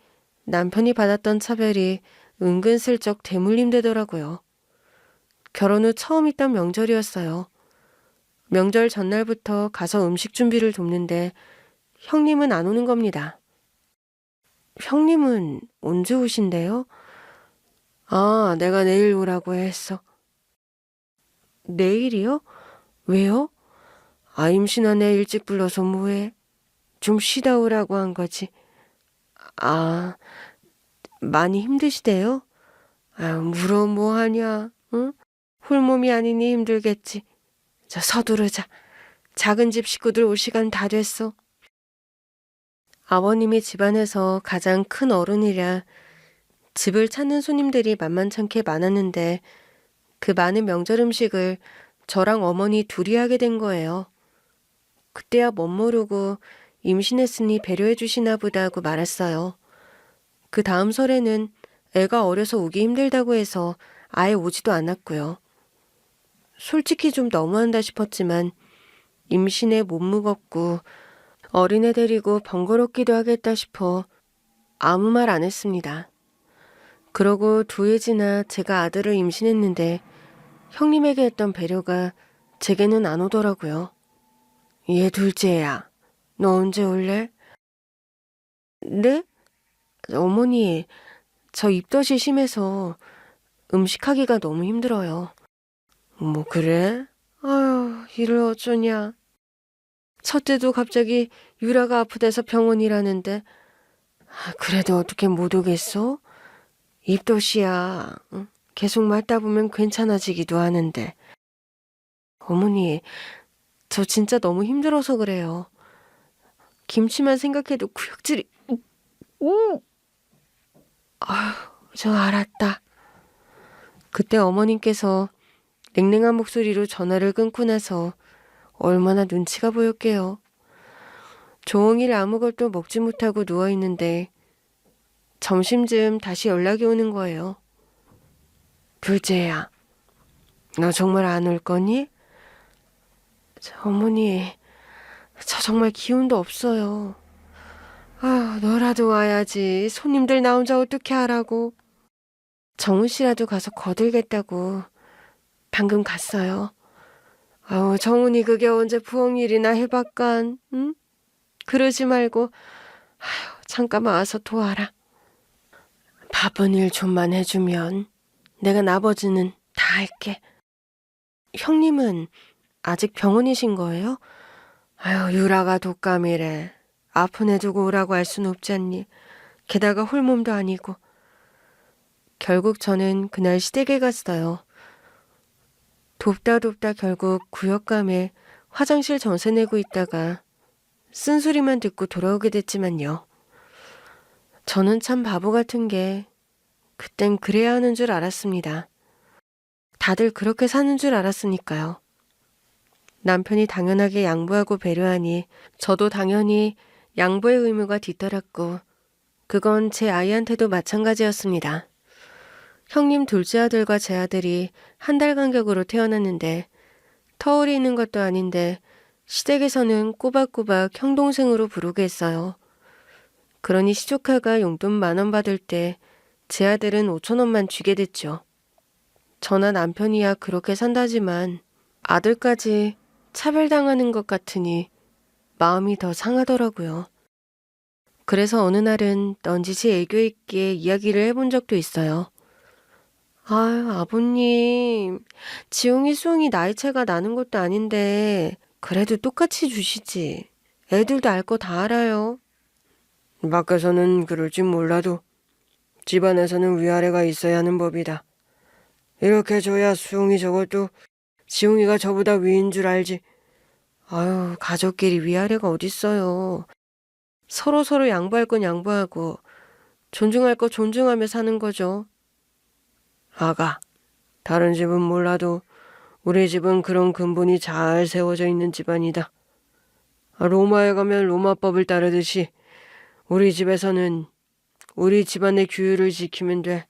Speaker 1: 남편이 받았던 차별이 은근슬쩍 대물림 되더라고요. 결혼 후 처음 있던 명절이었어요. 명절 전날부터 가서 음식 준비를 돕는데 형님은 안 오는 겁니다. 형님은 언제 오신대요? 아, 내가 내일 오라고 했어. 내일이요? 왜요? 아, 임신한 애 일찍 불러서 뭐해? 좀 쉬다 오라고 한 거지. 아, 많이 힘드시대요? 아유, 물어 뭐하냐, 응? 홀몸이 아니니 힘들겠지. 자, 서두르자. 작은 집 식구들 올 시간 다 됐어. 아버님이 집안에서 가장 큰 어른이라 집을 찾는 손님들이 만만찮게 많았는데 그 많은 명절 음식을 저랑 어머니 둘이 하게 된 거예요. 그때야 멋모르고 임신했으니 배려해 주시나 보다 하고 말았어요. 그 다음 설에는 애가 어려서 오기 힘들다고 해서 아예 오지도 않았고요. 솔직히 좀 너무한다 싶었지만 임신에 못 무겁고 어린애 데리고 번거롭기도 하겠다 싶어 아무 말 안 했습니다. 그러고 2해 지나 제가 아들을 임신했는데 형님에게 했던 배려가 제게는 안 오더라고요. 얘 둘째야. 너 언제 올래? 네? 어머니, 저 입덧이 심해서 음식하기가 너무 힘들어요. 뭐 그래? 아유, 이를 어쩌냐. 첫째도 갑자기 유라가 아프대서 병원이라는데 그래도 어떻게 못 오겠어? 입덧이야. 응? 계속 맞다 보면 괜찮아지기도 하는데. 어머니, 저 진짜 너무 힘들어서 그래요. 김치만 생각해도 구역질이. 아휴, 저 알았다. 그때 어머님께서 냉랭한 목소리로 전화를 끊고 나서 얼마나 눈치가 보였게요. 종일 아무것도 먹지 못하고 누워있는데 점심쯤 다시 연락이 오는 거예요. 둘째야, 너 정말 안 올 거니? 어머니, 저 정말 기운도 없어요. 아, 너라도 와야지. 손님들 나 혼자 어떻게 하라고. 정우 씨라도 가서 거들겠다고 방금 갔어요. 아우, 정훈이 그게 언제 부엌일이나 해봤간, 응? 그러지 말고, 아휴, 잠깐 와서 도와라. 바쁜 일 좀만 해주면 내가 나머지는 다 할게. 형님은 아직 병원이신 거예요? 아유, 유라가 독감이래. 아픈 애 두고 오라고 할 순 없지 않니? 게다가 홀몸도 아니고. 결국 저는 그날 시댁에 갔어요. 돕다 결국 구역감에 화장실 전세 내고 있다가 쓴소리만 듣고 돌아오게 됐지만요. 저는 참 바보 같은 게 그땐 그래야 하는 줄 알았습니다. 다들 그렇게 사는 줄 알았으니까요. 남편이 당연하게 양보하고 배려하니 저도 당연히 양보의 의무가 뒤따랐고 그건 제 아이한테도 마찬가지였습니다. 형님 둘째 아들과 제 아들이 1달 간격으로 태어났는데 터울이 있는 것도 아닌데 시댁에서는 꼬박꼬박 형 동생으로 부르게 했어요. 그러니 시조카가 용돈 10,000원 받을 때 제 아들은 5,000원만 쥐게 됐죠. 저나 남편이야 그렇게 산다지만 아들까지 차별당하는 것 같으니 마음이 더 상하더라고요. 그래서 어느 날은 넌지시 애교 있게 이야기를 해본 적도 있어요. 아, 아버님, 지웅이 수웅이 나이 차가 나는 것도 아닌데 그래도 똑같이 주시지. 애들도 알 거 다 알아요. 밖에서는 그럴진 몰라도 집안에서는 위아래가 있어야 하는 법이다. 이렇게 줘야 수웅이 저것도 지웅이가 저보다 위인 줄 알지. 아유, 가족끼리 위아래가 어딨어요. 서로서로 양보할 건 양보하고 존중할 거 존중하며 사는 거죠. 아가, 다른 집은 몰라도 우리 집은 그런 근본이 잘 세워져 있는 집안이다. 로마에 가면 로마법을 따르듯이 우리 집에서는 우리 집안의 규율을 지키면 돼.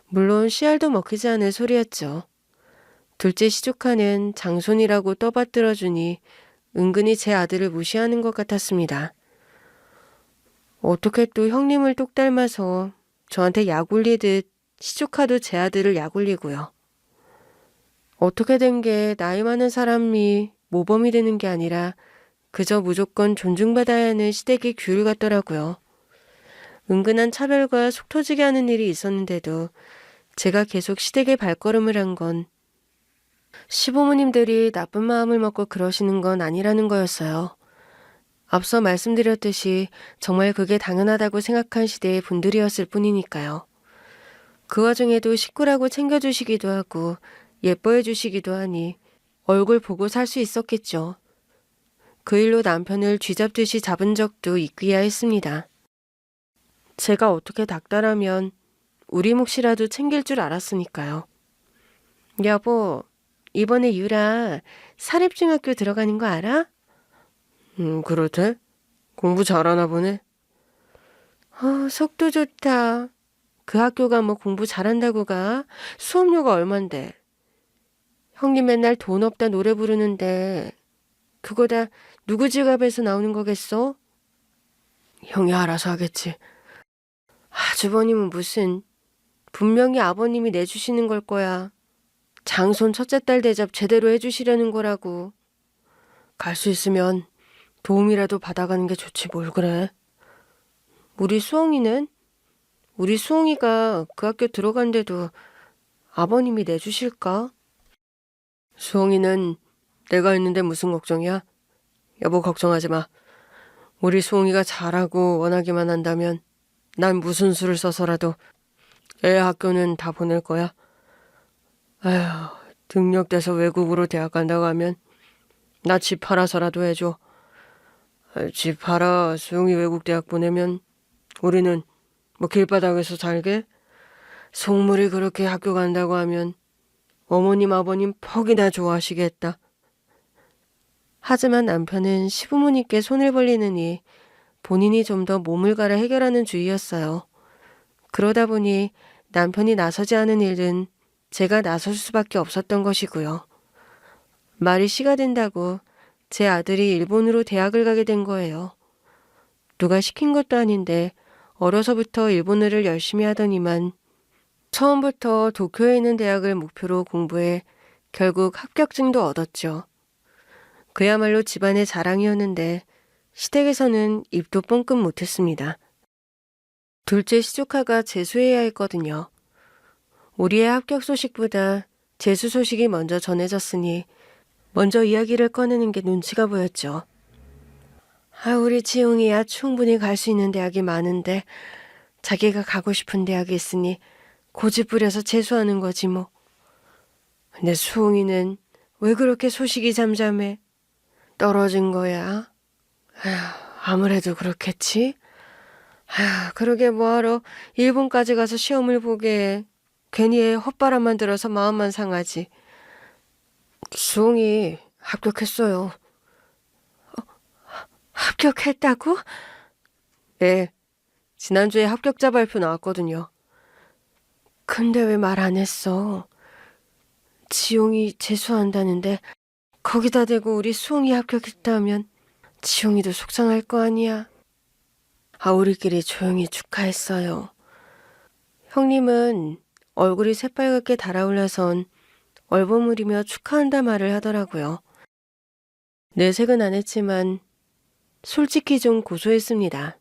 Speaker 1: 물론 씨알도 먹히지 않을 소리였죠. 둘째 시조카는 장손이라고 떠받들어주니 은근히 제 아들을 무시하는 것 같았습니다. 어떻게 또 형님을 똑 닮아서 저한테 약올리듯 시조카도 제 아들을 약올리고요. 어떻게 된 게 나이 많은 사람이 모범이 되는 게 아니라 그저 무조건 존중받아야 하는 시댁의 규율 같더라고요. 은근한 차별과 속 터지게 하는 일이 있었는데도 제가 계속 시댁의 발걸음을 한 건 시부모님들이 나쁜 마음을 먹고 그러시는 건 아니라는 거였어요. 앞서 말씀드렸듯이 정말 그게 당연하다고 생각한 시대의 분들이었을 뿐이니까요. 그 와중에도 식구라고 챙겨주시기도 하고 예뻐해 주시기도 하니 얼굴 보고 살 수 있었겠죠. 그 일로 남편을 쥐잡듯이 잡은 적도 있기야 했습니다. 제가 어떻게 닥달하면 우리 몫이라도 챙길 줄 알았으니까요. 여보, 이번에 유라 사립중학교 들어가는 거 알아? 그렇대? 공부 잘하나 보네. 속도 좋다. 그 학교가 뭐 공부 잘한다고 가? 수업료가 얼만데. 형님 맨날 돈 없다 노래 부르는데 그거 다 누구 지갑에서 나오는 거겠어? 형이 알아서 하겠지. 아주버님은 무슨 분명히 아버님이 내주시는 걸 거야. 장손 첫째 딸 대접 제대로 해주시려는 거라고. 갈 수 있으면 도움이라도 받아가는 게 좋지 뭘 그래. 우리 수홍이는? 우리 수홍이가 그 학교 들어간데도 아버님이 내주실까? 수홍이는 내가 있는데 무슨 걱정이야? 여보 걱정하지 마. 우리 수홍이가 잘하고 원하기만 한다면 난 무슨 수를 써서라도 애 학교는 다 보낼 거야. 아휴, 등록돼서 외국으로 대학 간다고 하면 나 집 팔아서라도 해줘. 집 팔아 수용이 외국 대학 보내면 우리는 뭐 길바닥에서 살게? 속물이 그렇게 학교 간다고 하면 어머님 아버님 퍽이나 좋아하시겠다. 하지만 남편은 시부모님께 손을 벌리느니 본인이 좀 더 몸을 갈아 해결하는 주의였어요. 그러다 보니 남편이 나서지 않은 일은 제가 나설 수밖에 없었던 것이고요. 말이 씨가 된다고 제 아들이 일본으로 대학을 가게 된 거예요. 누가 시킨 것도 아닌데 어려서부터 일본어를 열심히 하더니만 처음부터 도쿄에 있는 대학을 목표로 공부해 결국 합격증도 얻었죠. 그야말로 집안의 자랑이었는데 시댁에서는 입도 뻥끗 못했습니다. 둘째 시조카가 재수해야 했거든요. 우리의 합격 소식보다 재수 소식이 먼저 전해졌으니 먼저 이야기를 꺼내는 게 눈치가 보였죠. 우리 지웅이야 충분히 갈 수 있는 대학이 많은데 자기가 가고 싶은 대학이 있으니 고집 부려서 재수하는 거지 뭐. 근데 수홍이는 왜 그렇게 소식이 잠잠해? 떨어진 거야? 아무래도 그렇겠지? 그러게 뭐하러 일본까지 가서 시험을 보게 해. 괜히 애 헛바람만 들어서 마음만 상하지. 수홍이 합격했어요. 합격했다고? 네, 지난주에 합격자 발표 나왔거든요. 근데 왜 말 안 했어? 지용이 재수한다는데 거기다 대고 우리 수홍이 합격했다면 지용이도 속상할 거 아니야. 우리끼리 조용히 축하했어요. 형님은 얼굴이 새빨갛게 달아올라선 얼버무리며 축하한다 말을 하더라고요. 내색은 안 했지만 솔직히 좀 고소했습니다.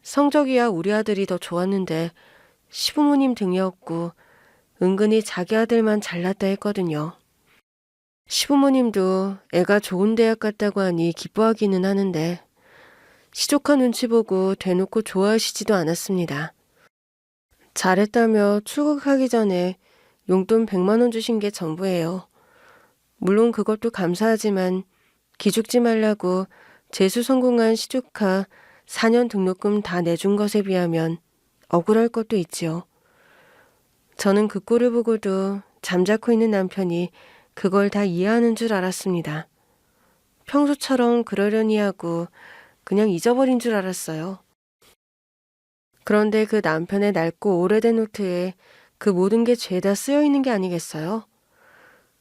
Speaker 1: 성적이야 우리 아들이 더 좋았는데 시부모님 등이었고 은근히 자기 아들만 잘났다 했거든요. 시부모님도 애가 좋은 대학 갔다고 하니 기뻐하기는 하는데 시조카 눈치 보고 대놓고 좋아하시지도 않았습니다. 잘했다며 출국하기 전에 용돈 100만 원 주신 게 전부예요. 물론 그것도 감사하지만 기죽지 말라고 재수 성공한 시조카 4년 등록금 다 내준 것에 비하면 억울할 것도 있지요. 저는 그 꼴을 보고도 잠자코 있는 남편이 그걸 다 이해하는 줄 알았습니다. 평소처럼 그러려니 하고 그냥 잊어버린 줄 알았어요. 그런데 그 남편의 낡고 오래된 노트에 그 모든 게 죄다 쓰여 있는 게 아니겠어요?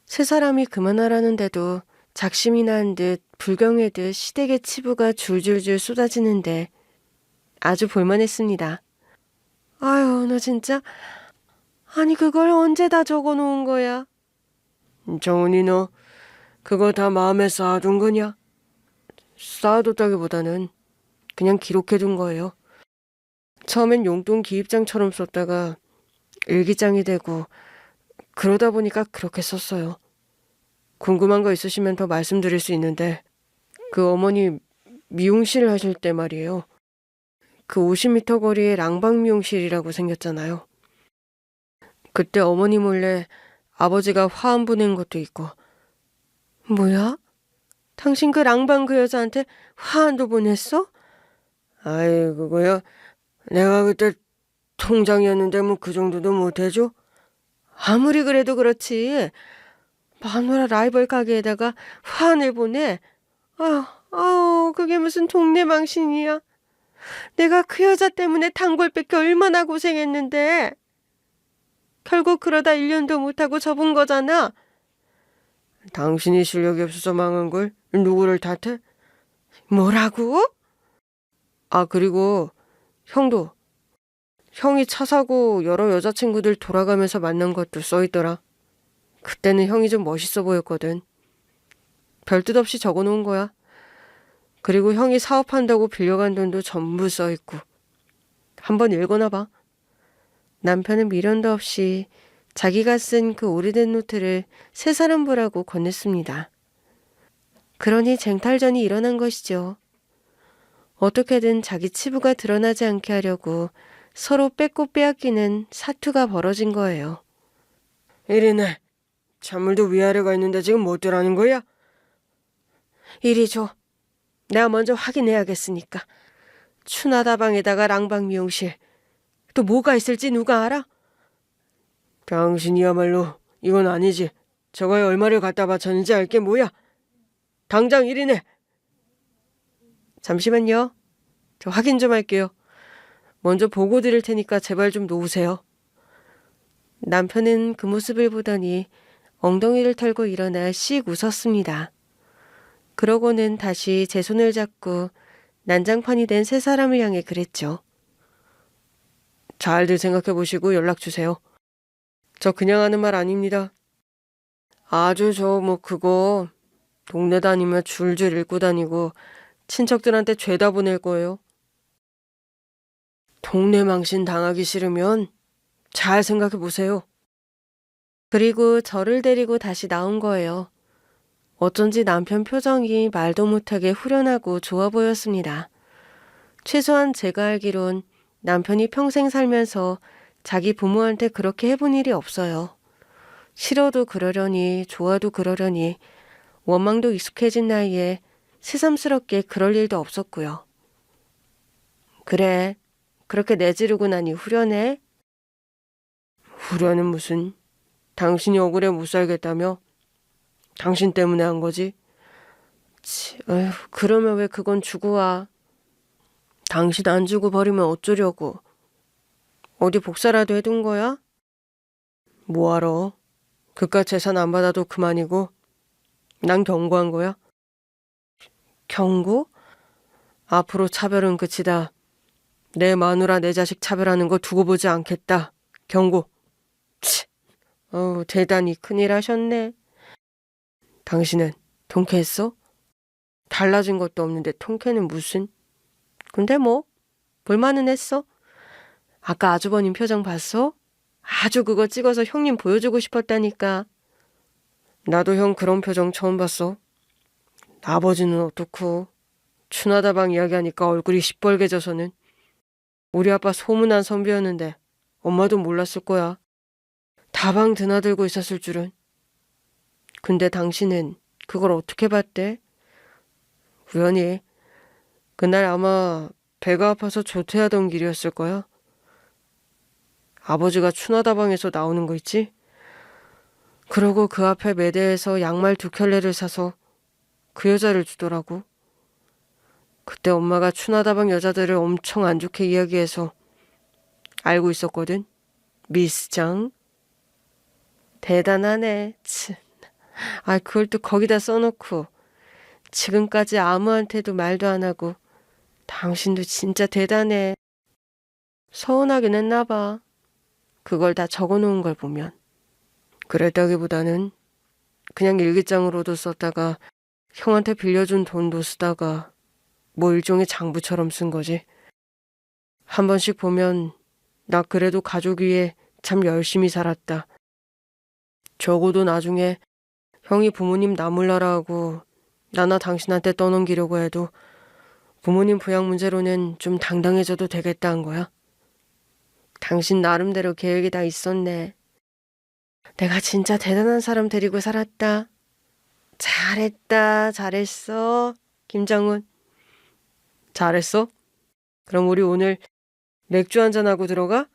Speaker 1: 세 사람이 그만하라는데도 작심이 난 듯 불경해듯 시댁의 치부가 줄줄줄 쏟아지는데 아주 볼만했습니다. 아유, 너 진짜. 아니, 그걸 언제 다 적어 놓은 거야? 정은이 너 그거 다 마음에 쌓아둔 거냐? 쌓아뒀다기보다는 그냥 기록해둔 거예요. 처음엔 용돈 기입장처럼 썼다가 일기장이 되고 그러다 보니까 그렇게 썼어요. 궁금한 거 있으시면 더 말씀드릴 수 있는데 그 어머니 미용실 하실 때 말이에요. 그 50m 거리에 랑방 미용실이라고 생겼잖아요. 그때 어머니 몰래 아버지가 화한 보낸 것도 있고. 뭐야? 당신 그 랑방 그 여자한테 화한도 보냈어? 아이 그거야. 내가 그때 통장이었는데 뭐 그 정도도 못해줘? 아무리 그래도 그렇지. 마누라 라이벌 가게에다가 화환을 보내? 아우, 그게 무슨 동네 망신이야. 내가 그 여자 때문에 단골 뺏겨 얼마나 고생했는데. 결국 그러다 1년도 못하고 접은 거잖아. 당신이 실력이 없어서 망한 걸 누구를 탓해? 뭐라고? 아, 그리고 형도. 형이 차 사고 여러 여자친구들 돌아가면서 만난 것도 써있더라. 그때는 형이 좀 멋있어 보였거든. 별뜻 없이 적어놓은 거야. 그리고 형이 사업한다고 빌려간 돈도 전부 써있고. 한번 읽어나 봐. 남편은 미련도 없이 자기가 쓴 그 오래된 노트를 세 사람 보라고 건넸습니다. 그러니 쟁탈전이 일어난 것이죠. 어떻게든 자기 치부가 드러나지 않게 하려고 서로 뺏고 빼앗기는 사투가 벌어진 거예요. 이리네. 찬물도 위아래가 있는데 지금 못 들라는 거야? 이리 줘. 내가 먼저 확인해야겠으니까. 추나다방에다가 랑방 미용실. 또 뭐가 있을지 누가 알아? 당신이야말로 이건 아니지. 저거에 얼마를 갖다 바쳤는지 알게 뭐야? 당장 이리네. 잠시만요. 저 확인 좀 할게요. 먼저 보고 드릴 테니까 제발 좀 놓으세요. 남편은 그 모습을 보더니 엉덩이를 털고 일어나 씩 웃었습니다. 그러고는 다시 제 손을 잡고 난장판이 된 세 사람을 향해 그랬죠. 잘들 생각해 보시고 연락 주세요. 저 그냥 하는 말 아닙니다. 아주 저 뭐 그거 동네 다니며 줄줄 읽고 다니고 친척들한테 죄다 보낼 거예요. 동네 망신 당하기 싫으면 잘 생각해 보세요. 그리고 저를 데리고 다시 나온 거예요. 어쩐지 남편 표정이 말도 못하게 후련하고 좋아 보였습니다. 최소한 제가 알기론 남편이 평생 살면서 자기 부모한테 그렇게 해본 일이 없어요. 싫어도 그러려니 좋아도 그러려니 원망도 익숙해진 나이에 새삼스럽게 그럴 일도 없었고요. 그래, 그렇게 내지르고 나니 후련해? 후련은 무슨, 당신이 억울해 못 살겠다며? 당신 때문에 한 거지? 어휴, 그러면 왜 그건 주고 와? 당신 안 주고 버리면 어쩌려고? 어디 복사라도 해둔 거야? 뭐하러? 그깟 재산 안 받아도 그만이고 난 경고한 거야. 경고? 앞으로 차별은 끝이다. 내 마누라 내 자식 차별하는 거 두고 보지 않겠다. 경고. 대단히 큰일 하셨네. 당신은 통쾌했어? 달라진 것도 없는데 통쾌는 무슨. 근데 뭐 볼만은 했어. 아까 아주버님 표정 봤어? 아주 그거 찍어서 형님 보여주고 싶었다니까. 나도 형 그런 표정 처음 봤어. 아버지는 어떻고 추나다방 이야기하니까 얼굴이 시뻘개져서는. 우리 아빠 소문난 선비였는데 엄마도 몰랐을 거야. 다방 드나들고 있었을 줄은. 근데 당신은 그걸 어떻게 봤대? 우연히. 그날 아마 배가 아파서 조퇴하던 길이었을 거야. 아버지가 추나다방에서 나오는 거 있지? 그러고 그 앞에 매대에서 양말 2켤레를 사서 그 여자를 주더라고. 그때 엄마가 추나다방 여자들을 엄청 안 좋게 이야기해서 알고 있었거든. 미스장. 대단하네. 참. 그걸 또 거기다 써놓고 지금까지 아무한테도 말도 안 하고. 당신도 진짜 대단해. 서운하긴 했나 봐. 그걸 다 적어놓은 걸 보면. 그랬다기보다는 그냥 일기장으로도 썼다가 형한테 빌려준 돈도 쓰다가 뭐 일종의 장부처럼 쓴 거지. 한 번씩 보면 나 그래도 가족 위해 참 열심히 살았다. 적어도 나중에 형이 부모님 나몰라라 하고 나나 당신한테 떠넘기려고 해도 부모님 부양 문제로는 좀 당당해져도 되겠다 한 거야. 당신 나름대로 계획이 다 있었네. 내가 진짜 대단한 사람 데리고 살았다. 잘했다, 잘했어. 김정훈. 잘했어? 그럼 우리 오늘 맥주 한잔하고 들어가?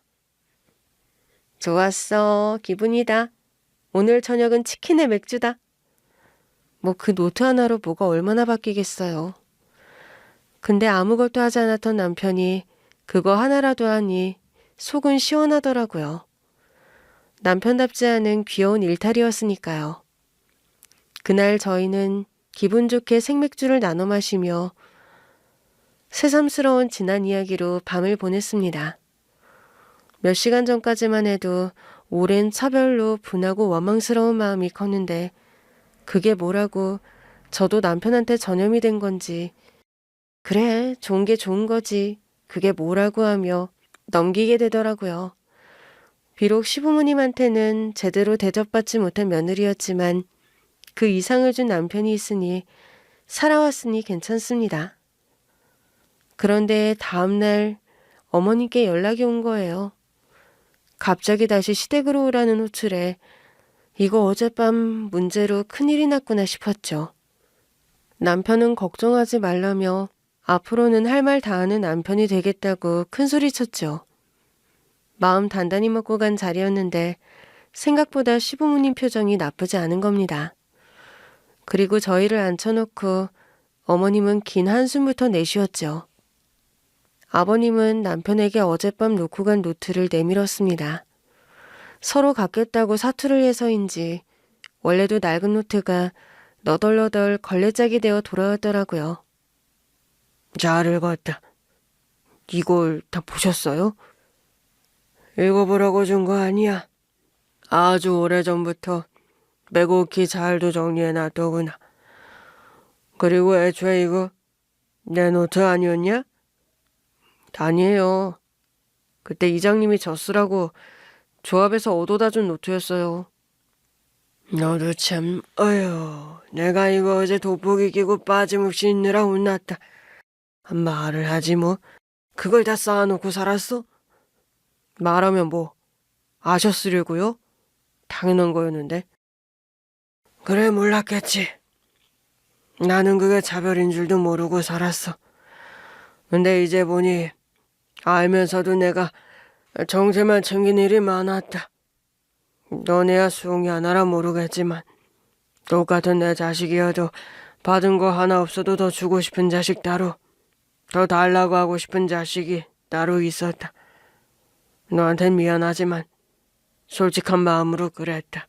Speaker 1: 좋았어. 기분이다. 오늘 저녁은 치킨에 맥주다. 뭐 그 노트 하나로 뭐가 얼마나 바뀌겠어요. 근데 아무것도 하지 않았던 남편이 그거 하나라도 하니 속은 시원하더라고요. 남편답지 않은 귀여운 일탈이었으니까요. 그날 저희는 기분 좋게 생맥주를 나눠 마시며 새삼스러운 지난 이야기로 밤을 보냈습니다. 몇 시간 전까지만 해도 오랜 차별로 분하고 원망스러운 마음이 컸는데 그게 뭐라고 저도 남편한테 전염이 된 건지 그래 좋은 게 좋은 거지 그게 뭐라고 하며 넘기게 되더라고요. 비록 시부모님한테는 제대로 대접받지 못한 며느리였지만 그 이상을 준 남편이 있으니 살아왔으니 괜찮습니다. 그런데 다음날 어머님께 연락이 온 거예요. 갑자기 다시 시댁으로 오라는 호출에 이거 어젯밤 문제로 큰일이 났구나 싶었죠. 남편은 걱정하지 말라며 앞으로는 할 말 다 하는 남편이 되겠다고 큰소리쳤죠. 마음 단단히 먹고 간 자리였는데 생각보다 시부모님 표정이 나쁘지 않은 겁니다. 그리고 저희를 앉혀놓고 어머님은 긴 한숨부터 내쉬었죠. 아버님은 남편에게 어젯밤 놓고 간 노트를 내밀었습니다. 서로 갖겠다고 사투를 해서인지 원래도 낡은 노트가 너덜너덜 걸레짝이 되어 돌아왔더라고요. 잘 읽었다. 이걸 다 보셨어요? 읽어보라고 준 거 아니야. 아주 오래전부터 매곡히 잘도 정리해놨더구나. 그리고 애초에 이거 내 노트 아니었냐? 아니에요. 그때 이장님이 저 쓰라고 조합에서 얻어다 준 노트였어요. 너도 참, 어휴, 내가 이거 어제 돋보기 끼고 빠짐없이 있느라 혼났다. 말을 하지 뭐. 그걸 다 쌓아놓고 살았어? 말하면 뭐, 아셨으려고요? 당연한 거였는데. 그래, 몰랐겠지. 나는 그게 차별인 줄도 모르고 살았어. 근데 이제 보니 알면서도 내가 정세만 챙긴 일이 많았다. 너네야 수용이 하나라 모르겠지만 똑같은 내 자식이어도 받은 거 하나 없어도 더 주고 싶은 자식 따로, 더 달라고 하고 싶은 자식이 따로 있었다. 너한텐 미안하지만 솔직한 마음으로 그랬다.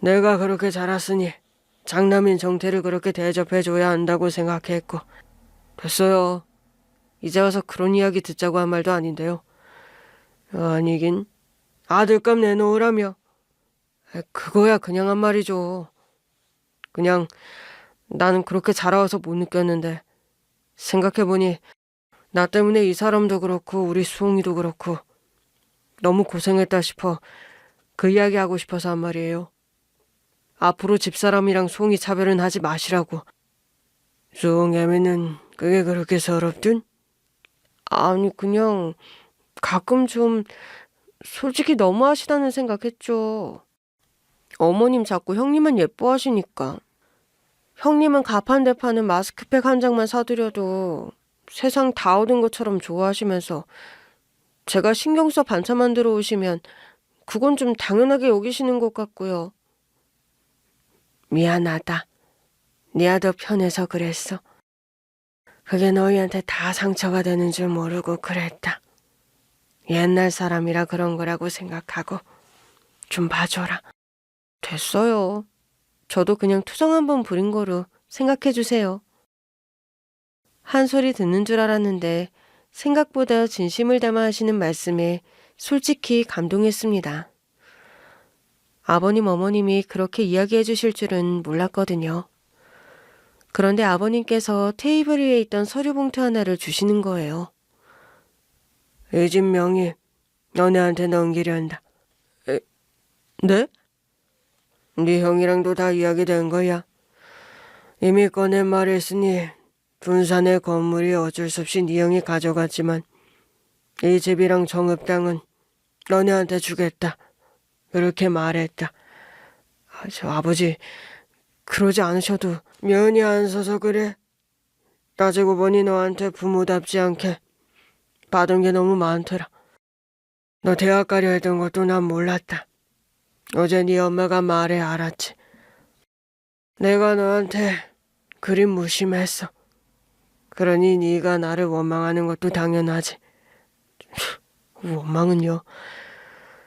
Speaker 1: 내가 그렇게 자랐으니 장남인 정태를 그렇게 대접해줘야 한다고 생각했고. 됐어요. 이제 와서 그런 이야기 듣자고 한 말도 아닌데요. 아니긴 아들값 내놓으라며. 그거야 그냥 한 말이죠. 그냥 나는 그렇게 자라와서 못 느꼈는데 생각해보니 나 때문에 이 사람도 그렇고 우리 수홍이도 그렇고 너무 고생했다 싶어 그 이야기 하고 싶어서 한 말이에요. 앞으로 집사람이랑 수홍이 차별은 하지 마시라고. 수홍 애미는 그게 그렇게 서럽든? 아니 그냥 가끔 좀 솔직히 너무하시다는 생각했죠. 어머님 자꾸 형님은 예뻐하시니까. 형님은 가판대 파는 마스크팩 한 장만 사드려도 세상 다 얻은 것처럼 좋아하시면서 제가 신경 써 반찬 만들어 오시면 그건 좀 당연하게 여기시는 것 같고요. 미안하다. 네가 더 편해서 그랬어. 그게 너희한테 다 상처가 되는 줄 모르고 그랬다. 옛날 사람이라 그런 거라고 생각하고 좀 봐줘라. 됐어요. 저도 그냥 투정 한번 부린 거로 생각해 주세요. 한 소리 듣는 줄 알았는데 생각보다 진심을 담아 하시는 말씀에 솔직히 감동했습니다. 아버님, 어머님이 그렇게 이야기해 주실 줄은 몰랐거든요. 그런데 아버님께서 테이블 위에 있던 서류 봉투 하나를 주시는 거예요. 이 집 명의 너네한테 넘기려 한다. 네? 네 형이랑도 다 이야기된 거야. 이미 꺼낸 말했으니 둔산의 건물이 어쩔 수 없이 네 형이 가져갔지만 이 집이랑 정읍당은 너네한테 주겠다. 그렇게 말했다. 저 아버지 그러지 않으셔도 면이 안 서서 그래. 따지고 보니 너한테 부모답지 않게 받은 게 너무 많더라. 너 대학 가려 했던 것도 난 몰랐다. 어제 네 엄마가 말해 알았지. 내가 너한테 그리 무심했어. 그러니 네가 나를 원망하는 것도 당연하지. 원망은요?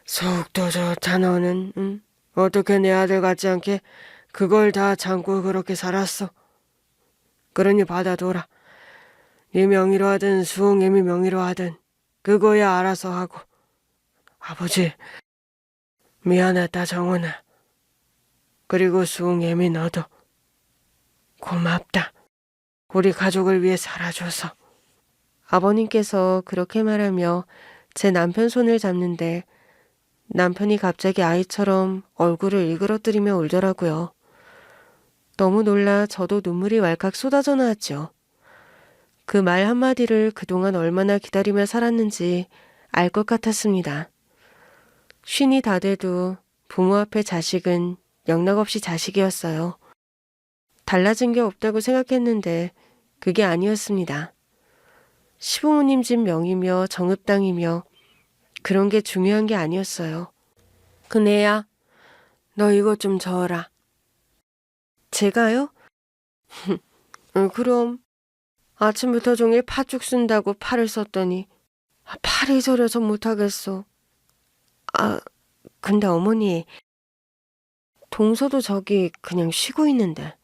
Speaker 1: 속도 좋다 너는. 응? 어떻게 내 아들 같지 않게 그걸 다 참고 그렇게 살았어. 그러니 받아둬라. 네 명의로 하든 수홍애미 명의로 하든 그거야 알아서 하고. 아버지 미안하다 정훈아. 그리고 수홍애미 너도 고맙다. 우리 가족을 위해 살아줘서. 아버님께서 그렇게 말하며 제 남편 손을 잡는데 남편이 갑자기 아이처럼 얼굴을 일그러뜨리며 울더라고요. 너무 놀라 저도 눈물이 왈칵 쏟아져 나왔죠. 그 말 한마디를 그동안 얼마나 기다리며 살았는지 알 것 같았습니다. 쉰이 다 돼도 부모 앞에 자식은 영락없이 자식이었어요. 달라진 게 없다고 생각했는데 그게 아니었습니다. 시부모님 집 명이며 정읍당이며 그런 게 중요한 게 아니었어요. 그네야, 너 이것 좀 저어라. 제가요? 그럼 아침부터 종일 팥죽 쓴다고 팔을 썼더니 팔이 저려서 못하겠어. 근데 어머니 동서도 저기 그냥 쉬고 있는데.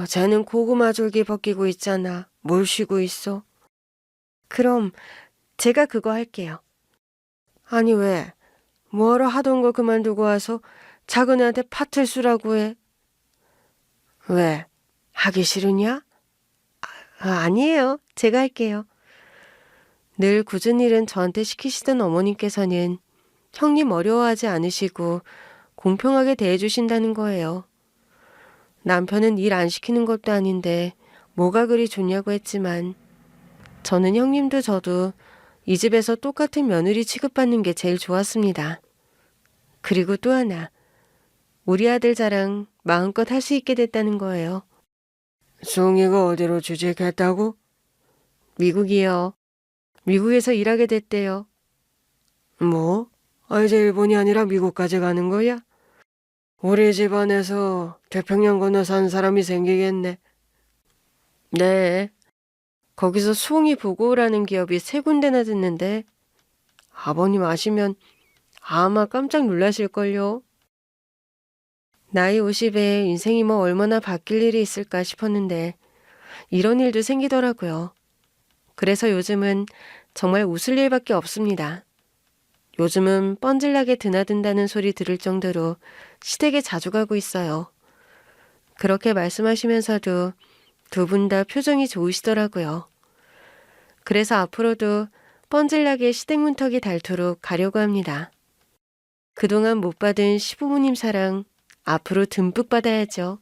Speaker 1: 쟤는 고구마 줄기 벗기고 있잖아. 뭘 쉬고 있어? 그럼 제가 그거 할게요. 아니 왜? 뭐하러 하던 거 그만두고 와서 작은 애한테 팥을 쓰라고 해? 왜? 하기 싫으냐? 아니에요. 제가 할게요. 늘 굳은 일은 저한테 시키시던 어머님께서는 형님 어려워하지 않으시고 공평하게 대해주신다는 거예요. 남편은 일 안 시키는 것도 아닌데 뭐가 그리 좋냐고 했지만 저는 형님도 저도 이 집에서 똑같은 며느리 취급받는 게 제일 좋았습니다. 그리고 또 하나, 우리 아들 자랑 마음껏 할 수 있게 됐다는 거예요. 수홍이가 어디로 취직했다고? 미국이요. 미국에서 일하게 됐대요. 뭐? 이제 일본이 아니라 미국까지 가는 거야? 우리 집안에서 태평양 건너 산 사람이 생기겠네. 네. 거기서 수홍이 보고라는 기업이 3군데나 듣는데 아버님 아시면 아마 깜짝 놀라실걸요. 나이 50에 인생이 뭐 얼마나 바뀔 일이 있을까 싶었는데 이런 일도 생기더라고요. 그래서 요즘은 정말 웃을 일밖에 없습니다. 요즘은 뻔질나게 드나든다는 소리 들을 정도로 시댁에 자주 가고 있어요. 그렇게 말씀하시면서도 두 분 다 표정이 좋으시더라고요. 그래서 앞으로도 뻔질나게 시댁문턱이 닳도록 가려고 합니다. 그동안 못 받은 시부모님 사랑 앞으로 듬뿍 받아야죠.